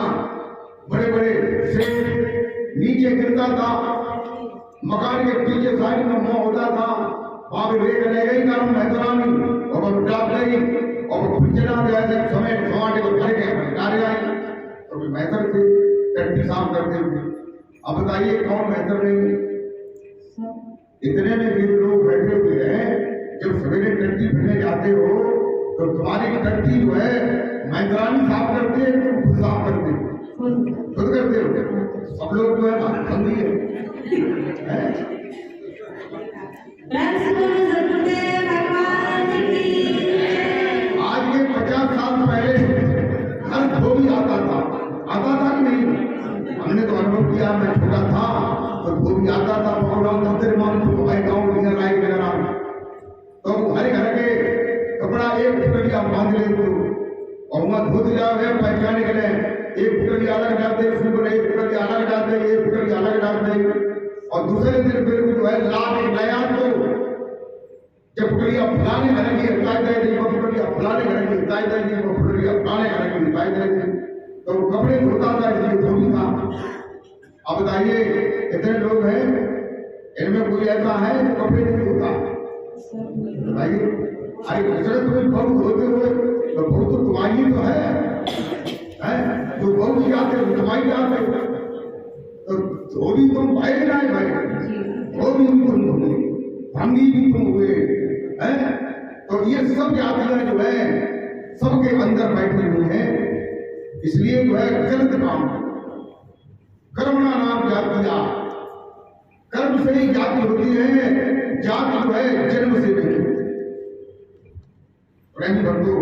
बड़े बड़े सेठ, नीचे गिरता था, मकान के पीछे साइड में मुंह होता था, वहां पे लेकर ले गई काम मेहतरानी और डाल गई और पिछड़ा गया समय समाटे को भर गए डाले आई तो भी मेहतर थे, टट्टी साफ करते थे। अब बताइए कौन मेहतर नहीं? इतने में भी लोग बैठे हुए हैं, जब सवेरे टट्टी भरने जाते हो तो तुम्हारी टट्टी जो है मेहतरानी साफ करते हैं, तुम खुद साफ करते हो, खुद करते हो। सब लोग जो है ना बंदी है। आज के 50 साल पहले हर धोबी आता था कि नहीं? हमने तो अनुभव किया, मैं छोटा था तो धोबी आता था, तो हर घर के कपड़ा एक टुकड़िया बांध ले और वहां धुत जाओ है पहचाने के लिए, एक टुकड़ी अलग डाल दे, फिर एक टुकड़ी अलग डाल दे, एक टुकड़ी अलग डाल दे, और दूसरे दिन फिर जो है लाभ एक नया तो जब टुकड़िया फुलाने लगेगी हटाई देगी, वो टुकड़िया फुलाने लगेगी हटाई देगी, वो टुकड़िया फुलाने लगेगी हटाई देगी, तो कपड़े धोता था इसलिए धोबी था। अब बताइए इतने लोग हैं, इनमें कोई ऐसा है जो कपड़े नहीं धोता? बताइए, अरे दूसरे तुम्हें बहुत धोते हुए तो बहुत तो तुम्हारी तो है तो बहुत ही आते तुम्हारी आते तो धोबी तुम भाई नहीं भाई, धोबी भी तुम हुए, भंगी भी तुम हुए हैं। तो ये सब जातियां जो है सबके अंदर बैठी हुई है, इसलिए जो है गलत काम कर्मणा नाम जातिया, कर्म से ही जाति होती है, जाति जो है जन्म से नहीं होती। भक्तों,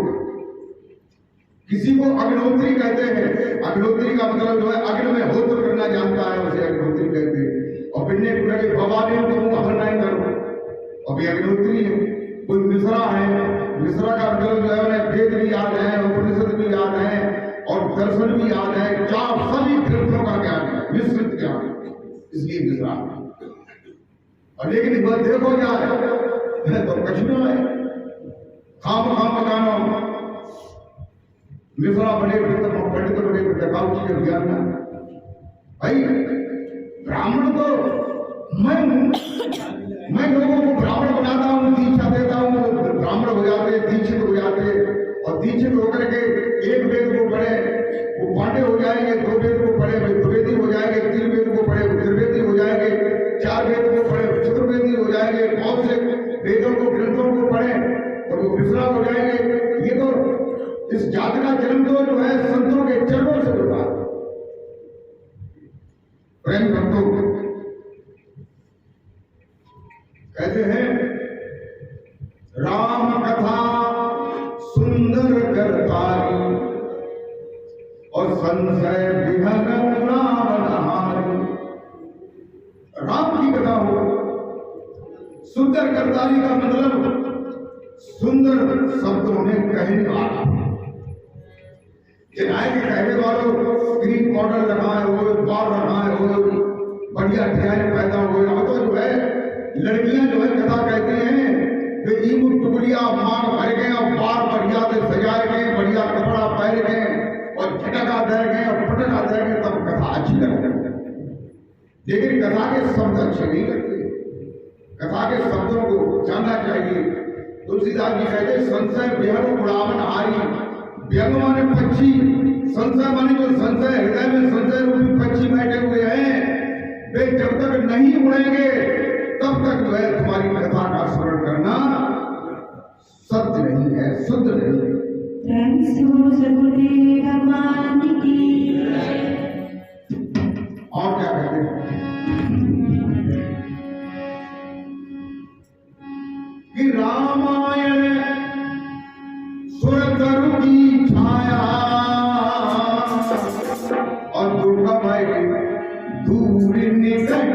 किसी को अग्निहोत्री कहते हैं, अग्निहोत्री का मतलब जो है अग्नि में होत्र करना जानता है उसे अग्निहोत्री कहते हैं। और बिन्ने के बाबा ने तो हवन नहीं करो, अभी अग्निहोत्री है। कोई मिश्रा है, मिश्रा का मतलब जो है उन्हें वेद भी याद है, उपनिषद भी याद है और दर्शन भी याद है, चार सभी ग्रंथों का ज्ञान है, विस्तृत ज्ञान है, इसलिए मिश्रा। और लेकिन वह देखो जाए तो कछुआ है, खाम मकानो मिश्रा बड़े पंडित बड़े दिखाऊ चीजें ज्ञान भाई। ब्राह्मण तो मैं लोगों को ब्राह्मण बनाता हूँ, दीक्षा देता हूँ, वो ब्राह्मण हो जाते, दीक्षित हो जाते, और दीक्षित होकर के एक वेद को पढ़े वो पांडे हो जाएंगे, दो वेद को पढ़े वो द्विवेदी हो जाएंगे, तीन वेद को पढ़े वो त्रिवेदी हो जाएंगे, चार वेद को पढ़े चतुर्वेदी हो जाएंगे, बहुत से वेदों को ग्रंथों को पढ़े और वो मिश्रा हो जाएंगे। ये तो इस जाति का जन्म तो जो है संतों के चरणों से होता है। प्रेम भक्तों कहते हैं राम कथा सुंदर करतारी और संशय विहन रावण। राम की कथा हो, सुंदर करतारी का मतलब सुंदर शब्दों में कहने वाला। आए के कहने वालों क्रीम पाउडर लगाए हुए, बाल लगाए हुए, बढ़िया डिजाइन पैदा हुए। अब तो जो है लड़कियां जो है कथा कहती हैं वे ईमुट टुकड़िया मांग भर गए और बाल बढ़िया से सजाए गए, बढ़िया कपड़ा पहन गए और झटका दे गए और पटका दे गए, तब कथा अच्छी लगती है। लेकिन कथा के शब्द अच्छे नहीं लगते। कथा के शब्दों को जानना चाहिए। तुलसीदास जी कहते संशय बेहद उड़ावन हारी। व्यंग माने पक्षी, संशय माने जो संशय हृदय में संशय रूपी पक्षी बैठे हुए हैं, वे जब तक नहीं उड़ेंगे तब तक जो है तुम्हारी कथा का स्मरण करना सत्य नहीं है, शुद्ध नहीं है। और क्या कहते हैं कि रामायण सुरतरु की छाया और दुर्गमय दूर निकट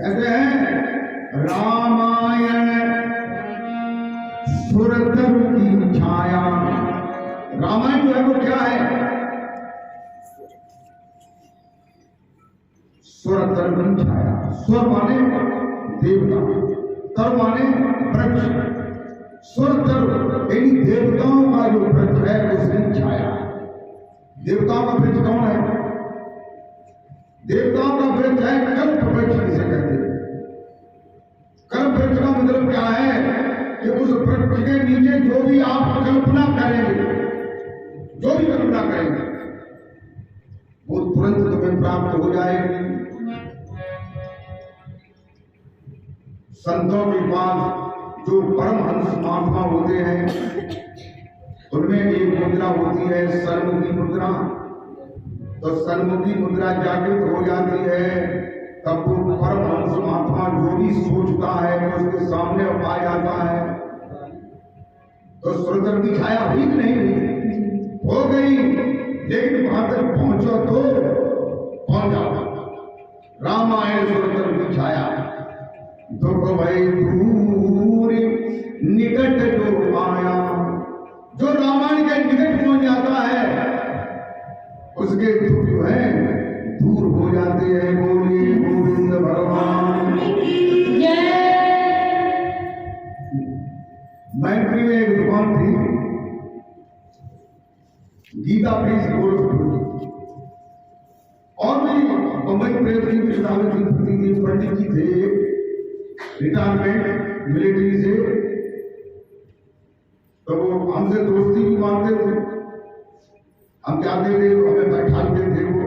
कहते हैं रामायण सुरतरु की छाया। रामायण जो है वो क्या है? सुरतरु की छाया। सुर माने देवता, तर माने वृक्ष। सुरतरु यानी देवताओं का जो वृक्ष है उसकी छाया। देवताओं का वृक्ष कौन है? देवताओं का वृक्ष है कल्प वृक्ष जिसे कहते हैं। कल्प वृक्ष का मतलब क्या है कि उस वृक्ष के नीचे जो भी आप कल्पना करेंगे, जो भी कल्पना करेंगे, वो तुरंत तुम्हें प्राप्त हो जाएगी। संतों के पास जो परमहंस महात्मा होते हैं उनमें एक मुद्रा होती है सर्वमुखी मुद्रा। तो सन्मुखी मुद्रा जागृत हो जाती है, तब वो परमहंस महात्मा जो भी सोचता है उसके सामने आ जाता है। तो सुरतरु की छाया हुई कि नहीं हुई? हो गई, लेकिन वहां तक पहुंचो तो पहुंच जाओ। रामायण सुरतरु की छाया। दुख भय दूर निकट जो आया। जो रामायण के निकट पहुंच जाता है उसके दुख जो है दूर हो जाते हैं। बोलिए गोविंद भगवान की जय। मैत्री में एक दुकान थी, गीता प्रेस गोरखपुर, और भी बम्बई प्रेस की किताबें थी। पंडित जी थे, रिटायरमेंट मिलिट्री से, तो वो हमसे दोस्ती भी मांगते थे। हम जाते थे, हमें बैठाते थे वो,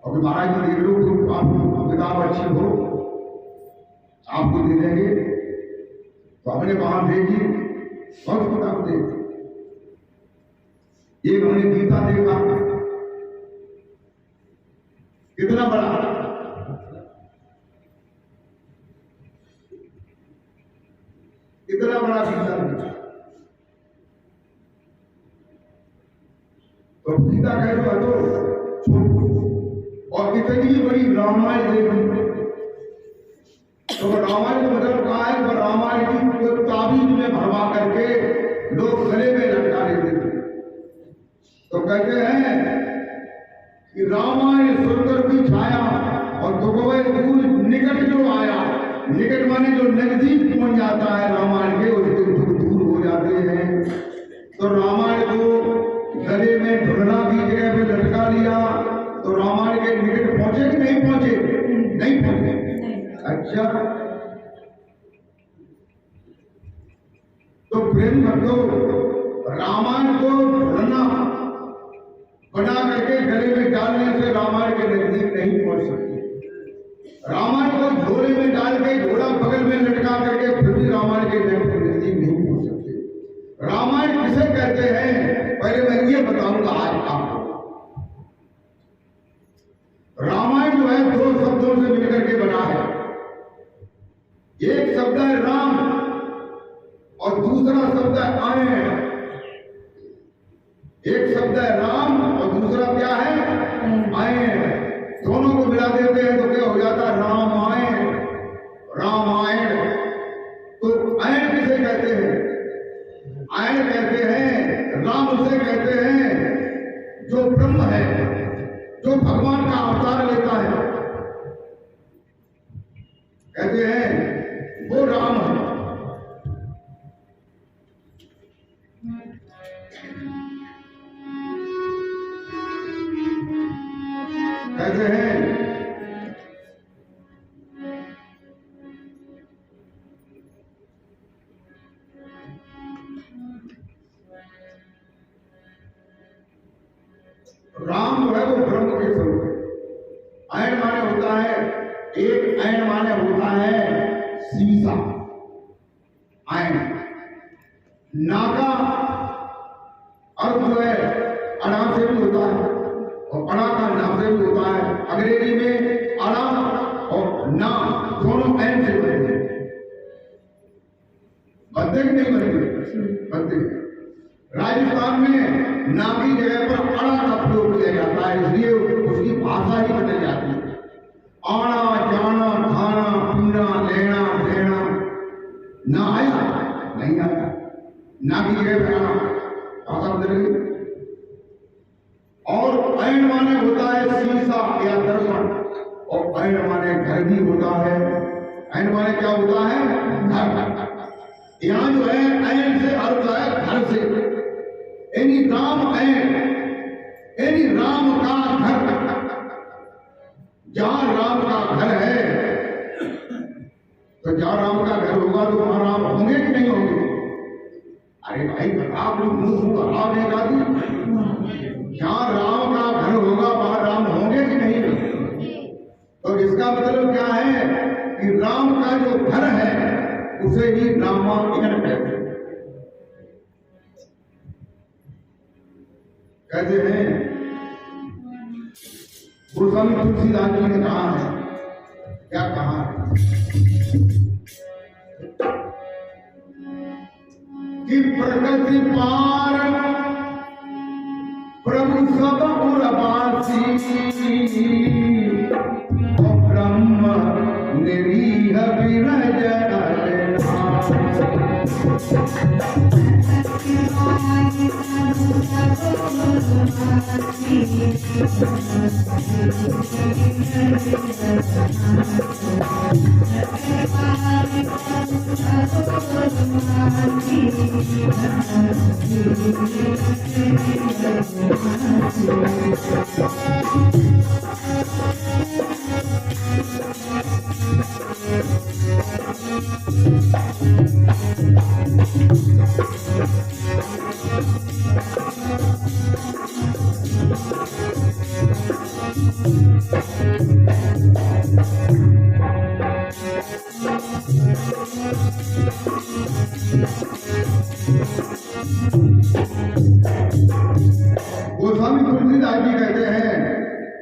और महाराज जी देख लो तो आपको किताब अच्छी हो आपको दे देंगे। तो हमने वहां देखी, बहुत किताब देखी। एक हमने गीता देखा, कितना बड़ा, कितना बड़ा गीता देखा। तो गीता कहते तो और इतनी बड़ी रामायण देखी। तो रामायण का मतलब कहा है? तो रामायण की ताबीज में भरवा करके लोग गले में लटका लेते थे। तो कहते हैं कि रामायण सुरतरु की छाया और दुखभय दूर निकट जो आया। निकट माने जो नजदीक पहुंच जाता है रामायण के, उसके दुख दूर हो जाते हैं। तो रामायण को गले में ढूंढना की जगह पे लटका लिया तो रामायण के निकट पहुंचे कि नहीं पहुंचे? नहीं पहुंचे। अच्छा, तो प्रेम भक्तों, रामायण को ढूंढना बना करके गले में डालने से रामायण के नजदीक नहीं पहुंच सकती। रामायण को झोले में डाल के घोड़ा बगल में लटका करके फिर भी रामायण के नजदीक नहीं पहुंच सकते। रामायण किसे कहते हैं, पहले मैं ये बताऊंगा आज आपको। रामायण जो है दो शब्दों से मिलकर के बना है। एक शब्द है राम और दूसरा शब्द है आयन। एक शब्द है राम और दूसरा क्या है? आयन। दोनों को मिला देते हैं तो क्या हो जाता है? रामायण। रामायण। तो आयन किसे कहते हैं? आयन कहते हैं, राम उसे कहते हैं जो ब्रह्म है, जो भगवान का अवतार लेता है, कहते हैं वो राम है। कहते हैं राम जो है वो ब्रह्म के स्वरूप है। आयन माने होता है, एक आयन माने होता है शीशा, आयन। नाका अर्थ जो है अड़ा से भी होता है और अड़ा का ना से भी होता है। अंग्रेजी में अड़ा और ना दोनों आयन से बनते हैं। बनते कि नहीं बनते? बनते। राजस्थान में ना की जगह पर अड़ा का प्रयोग किया जाता है, इसलिए उसकी भाषा ही बदल जाती है। आना जाना खाना पीना लेना देना, ना आया नहीं आया, ना की जगह पर आना, भाषा बदल गई। और आयन माने होता है शीशा या दर्पण, और आयन माने घर भी होता है। आयन माने क्या होता है? घर। यहां जो है आयन से अर्थ है घर से, यानी राम आयन, यानी राम का घर। जहां राम का घर है तो जहां राम का घर होगा तो वहां राम होंगे कि नहीं होंगे? अरे भाई आप लोग मुंह हरा देगा दी। जहां राम का घर होगा वहां राम होंगे कि नहीं? तो इसका मतलब क्या है कि राम का जो घर है उसे ही रामायण कहते हैं। कहते हैं गोस्वामी तुलसीदास जी ने कहा है, क्या कहा है कि प्रकृति पार प्रभु सब उर्वासी ब्रह्म निरीह विरजन। गोस्वामी तुलसीदास जी कहते हैं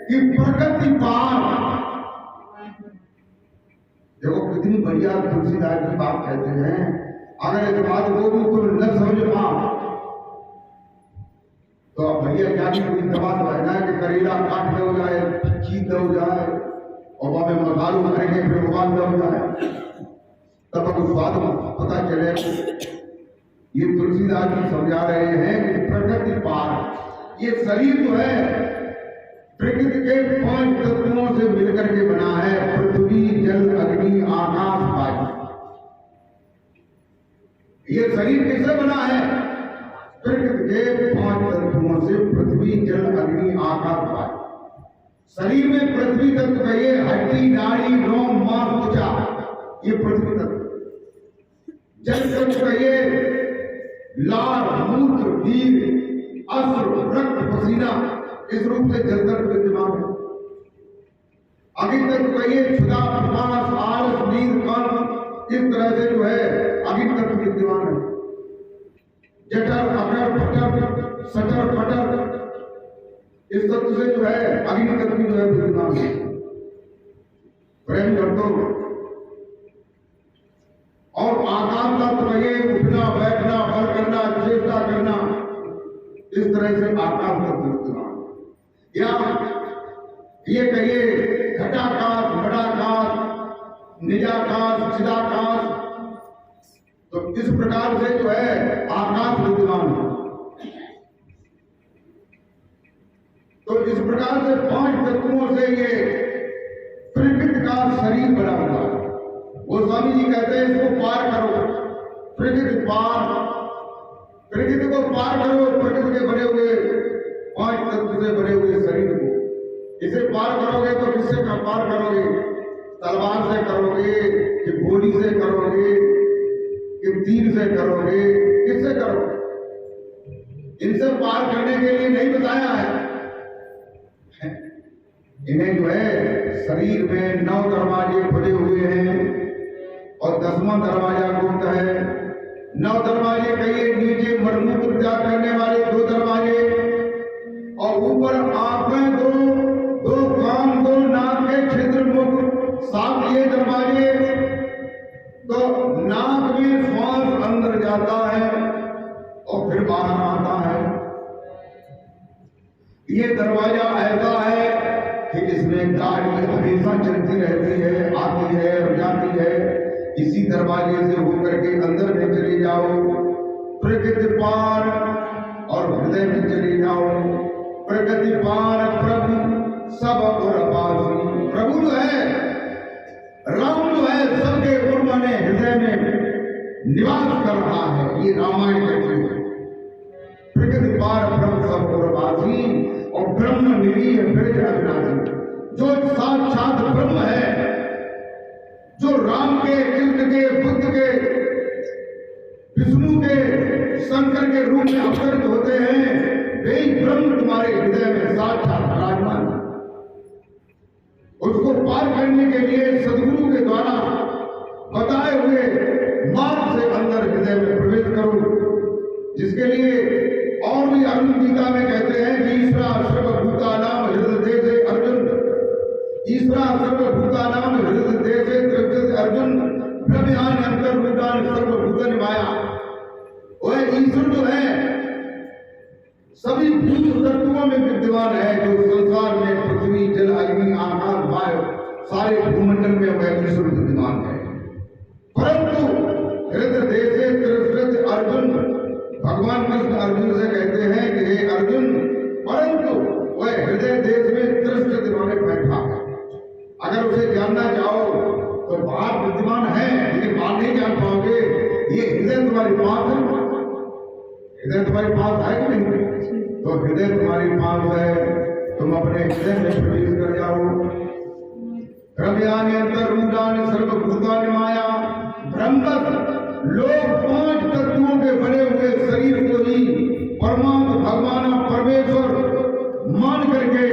कि प्रकृति पार। देखो कितनी बढ़िया तुलसीदास जी बात कहते हैं। अगर इस बात को भी तुम न समझ पाओ तो भैया क्या की कोई दवा तो है ना कि करेला काट दो जाए, चीज दो जाए और वहां में मसालू करेंगे फिर भगवान दो जाए, तब उस बात में पता चले। ये तुलसीदास जी समझा रहे हैं कि प्रकृति पार, ये शरीर जो है प्रकृति के 5 तत्वों से मिलकर के बना है। पृथ्वी जल अग्नि आकाश वायु। ये शरीर किससे बना है? प्रकृति के 5 तत्वों से पृथ्वी जल अग्नि आकाश वायु। शरीर में पृथ्वी तत्व का ये हड्डी नाड़ी रोम मांस त्वचा, ये पृथ्वी तत्व। जल तत्व का ये लार मूत्र वीर अश्रु रक्त पसीना, इस रूप से जल तत्व विद्यमान है। अग्नि तत्व का ये क्षुधा प्रवास आलस नींद कान, इस तरह से जो है अग्नि तत्व विद्यमान है। जठर अटर पटर सटर पटर, इस तत्व से जो है अग्नि तत्व जो है विद्यमान है। प्रेम करतो और आकाश तत्व ये उठना बैठना बल करना चेष्टा करना, इस तरह से आकाश तत्व विद्यमान है। या ये कहिए घटाकाश बड़ाकाश निजाकाश चिदाकाश, तो इस प्रकार से जो है आकाश विद्यमान है। तो इस प्रकार से 5 तत्वों से ये प्रकृति का शरीर बना हुआ है। वो स्वामी जी कहते हैं इसको पार करो, प्रकृति पार, प्रकृति को पार करो। प्रकृति के बने हुए 5 तत्व से बने हुए शरीर को, इसे पार करोगे तो किससे पार करोगे? तलवार से करोगे कि गोली से करोगे कि तीर से करोगे, किससे करोगे? इनसे पार करने के लिए नहीं बताया है। इन्हें जो है शरीर में 9 दरवाजे खुले हुए हैं और 10वां दरवाजा गुप्त है। 9 दरवाजे कहिए, नीचे मर्मूत्र त्याग करने वाले 2 दरवाजे, और ऊपर आंखें 2 कान 2 नाक के छिद्र मुख 7 ये दरवाजे। तो नाक में श्वास अंदर जाता है और फिर बाहर आता है। ये दरवाजा ऐसा है कि इसमें गाड़ी हमेशा चलती रहती है, आती है और जाती है। इसी दरवाजे से होकर के अंदर में चले जाओ, प्रकृति पार, और हृदय में चले जाओ। प्रकृति पार प्रभु सब और अपासी, प्रभु जो है राम जो है सबके उर्माने हृदय में निवास कर रहा है। ये रामायण कहते हैं। प्रकृति पार ब्रह्म सब और अपासी, और ब्रह्म निरीह ब्रज अविनाशी, जो साक्षात ब्रह्म है, जो राम के कृष्ण के बुद्ध के विष्णु के शंकर के रूप में अवतरित होते हैं, वे ही ब्रह्म तुम्हारे हृदय में साक्षात विराजमान है। उसको पार करने के लिए सदगुरु के द्वारा बताए हुए मार्ग से अंदर हृदय में प्रवेश करो, जिसके लिए और भी अर्जुन गीता में कहते हैं कि ईश्वरा सर्वभूतानां हृदय से अर्जुन, ईश्वरा सर्वभूतानां हृदय से दृष्टि अर्जुन, ब्रह्मांड अंतर्भूतान सर्वभूतन माया। वह ईश्वर जो है सभी भूत तत्वों में विद्यमान है, जो संसार में पृथ्वी जल अग्नि आकाश वायु सारे भूमंडल में वह ईश्वर विद्यमान है। परंतु हृदय से तिरस्कृत अर्जुन, भगवान कृष्ण अर्जुन से कहते हैं कि हे अर्जुन, परंतु वह हृदय देश में तिरस्कृत इन्होंने बैठा है। अगर उसे जानना चाहो तो बाहर विद्यमान है, लेकिन बाहर नहीं जान पाओगे। ये हृदय तुम्हारे पास है, हृदय तुम्हारे पास है कि नहीं? तो हृदय तुम्हारे पास है, तुम अपने हृदय में प्रवेश कर जाओ। ब्रह्मानि अंतर्भूतानि सर्वभूतानि माया, ब्रह्मत लोग 5 तत्वों के बने हुए शरीर को ही परमात्मा भगवान परमेश्वर मान करके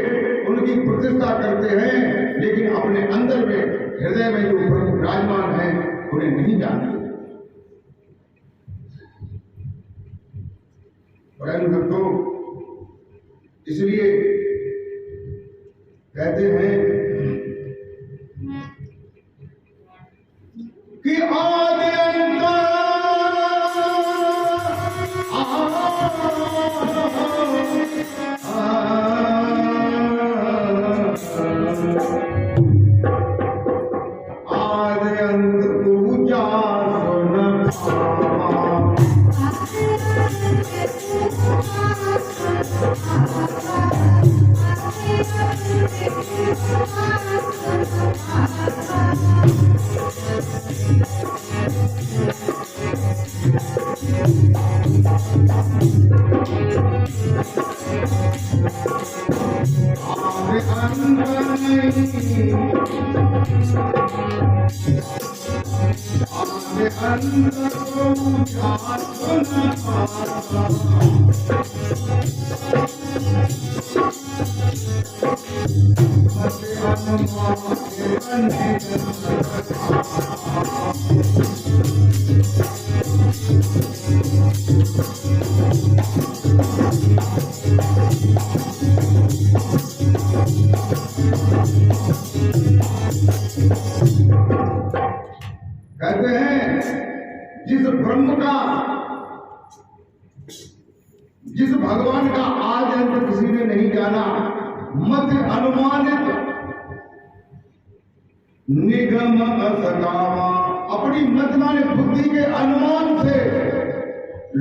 उनकी प्रतिष्ठा करते हैं, लेकिन अपने अंदर में हृदय में जो प्रभु विराजमान है उन्हें नहीं जानते। तो इसलिए कहते हैं कि आदि Thank you. कहते हैं जिस ब्रह्म का, जिस भगवान का आज अंत किसी ने नहीं जाना, मत अनुमानित निगम असकामा, अपनी मत माने बुद्धि के अनुमान से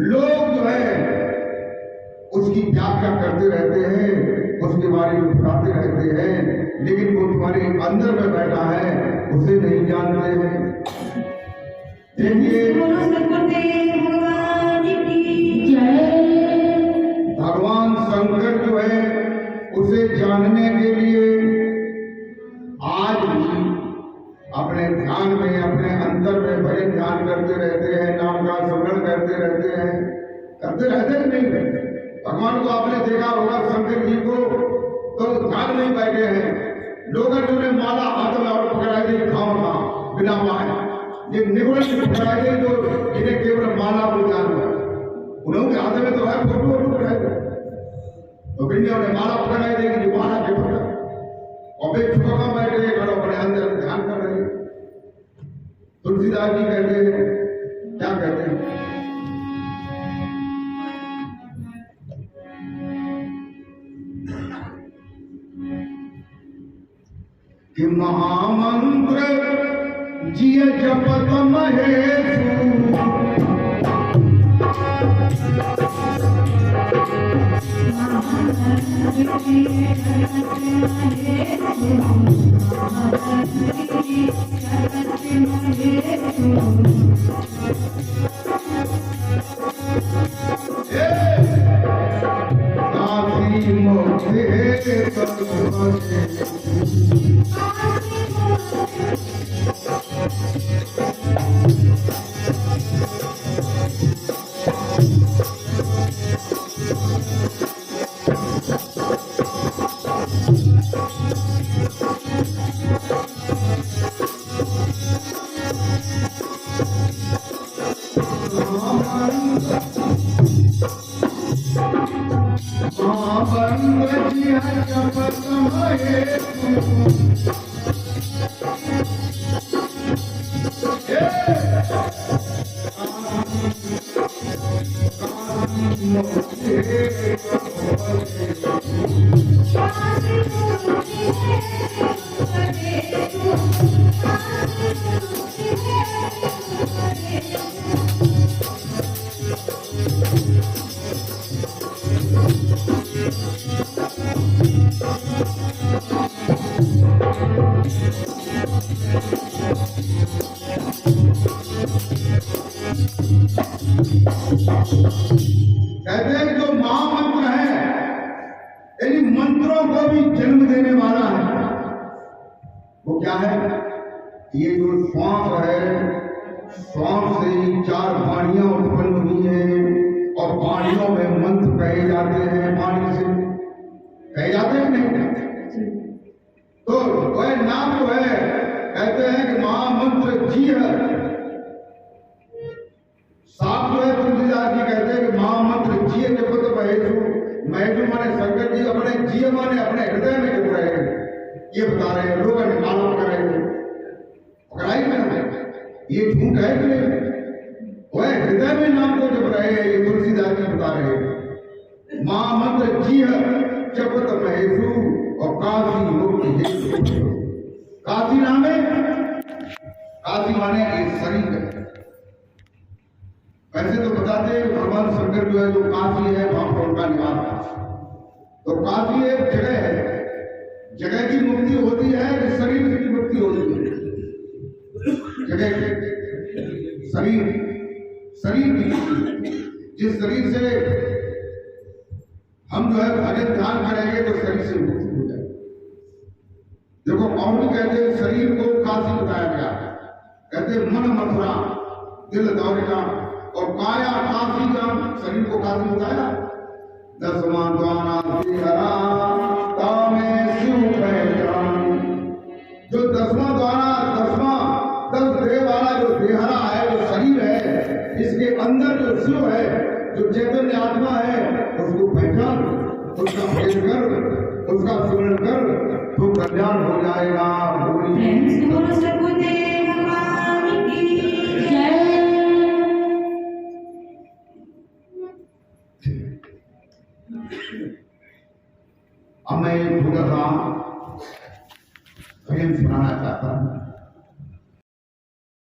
लोग जो है उसकी व्याख्या करते रहते हैं, उसके बारे में बताते रहते हैं, लेकिन वो तुम्हारे अंदर में बैठा है उसे नहीं जानते हैं। देखिए भगवान शंकर जो है उसे जानने के लिए आज भी अपने ध्यान में, अपने अंदर में भजन ध्यान करते रहते हैं, नाम का स्मरण करते रहते हैं नहीं। भगवान को आपने देखा होगा, शंकर जी को तो ध्यान नहीं बैठे हैं, लोग जिन्होंने माला हाथ में और पकड़ाई दी खाओ बिना पाए, ये निगुण पकड़ाई दी जो जिन्हें केवल माला को ज्ञान है, उनके हाथ में तो है फोटो पकड़ाई दी, तो बिन्ने उन्हें माला पकड़ाई देगी जो माला के पकड़ा और फिर चुका बैठे खड़ो अपने अंदर ध्यान कर रहे। तुलसीदास जी कहते हैं, क्या कहते हैं कि महामंत्र जिय जपत महेशु, काशी मोक्षे कहते हैं जो महामंत्र है, यानी मंत्रों को भी जन्म देने वाला है, वो क्या है? ये जो श्वास है, श्वास से ही 4 वाणियां उत्पन्न हुई हैं और वाणियों में मंत्र कहे जाते हैं, वाणी से कहे जाते हैं नहीं? तो वह नाम जो है, कहते हैं कि महामंत्र जी है। साफ जो है तुलसीदास जी कहते हैं कि महामंत्र जिय जपत महेशु, महेशु माने शंकर जी अपने जिय माने अपने हृदय में जप रहे हैं, ये बता रहे हैं। लोग माला पकड़ रहे हैं, पकड़ाई में ये झूठ है कि नहीं? वह हृदय में नाम को जप रहे हैं, ये तुलसीदास जी बता रहे हैं। महामंत्र जिय जपत महेशु और काशी मुक्ति। काशी नाम है, काशी माने एक शरीर है। वैसे तो बताते हैं भगवान शंकर जो है जो काशी है वहां पर उनका निवास है। तो काशी एक जगह है, जगह की मुक्ति होती है कि शरीर की मुक्ति होती है? जगह शरीर की, जिस शरीर से हम जो है भजन ध्यान करेंगे तो शरीर से मुक्ति हो जाएगी। देखो और भी कहते हैं शरीर को काशी बताया गया है, कहते मन मथुरा दिल दौरिया और काया काशी ग्राम, शरीर को काशी बताया। दसवां द्वारा जो दसवां द्वारा दस देह वाला जो देहरा है, जो शरीर है, इसके अंदर जो शिव है, जो चैतन्य आत्मा है, उसको पहचान, उसका प्रेम कर, उसका स्मरण कर, तो कल्याण हो जाएगा। अब मैं एक छोटा सा भजन सुनाना चाहता हूँ।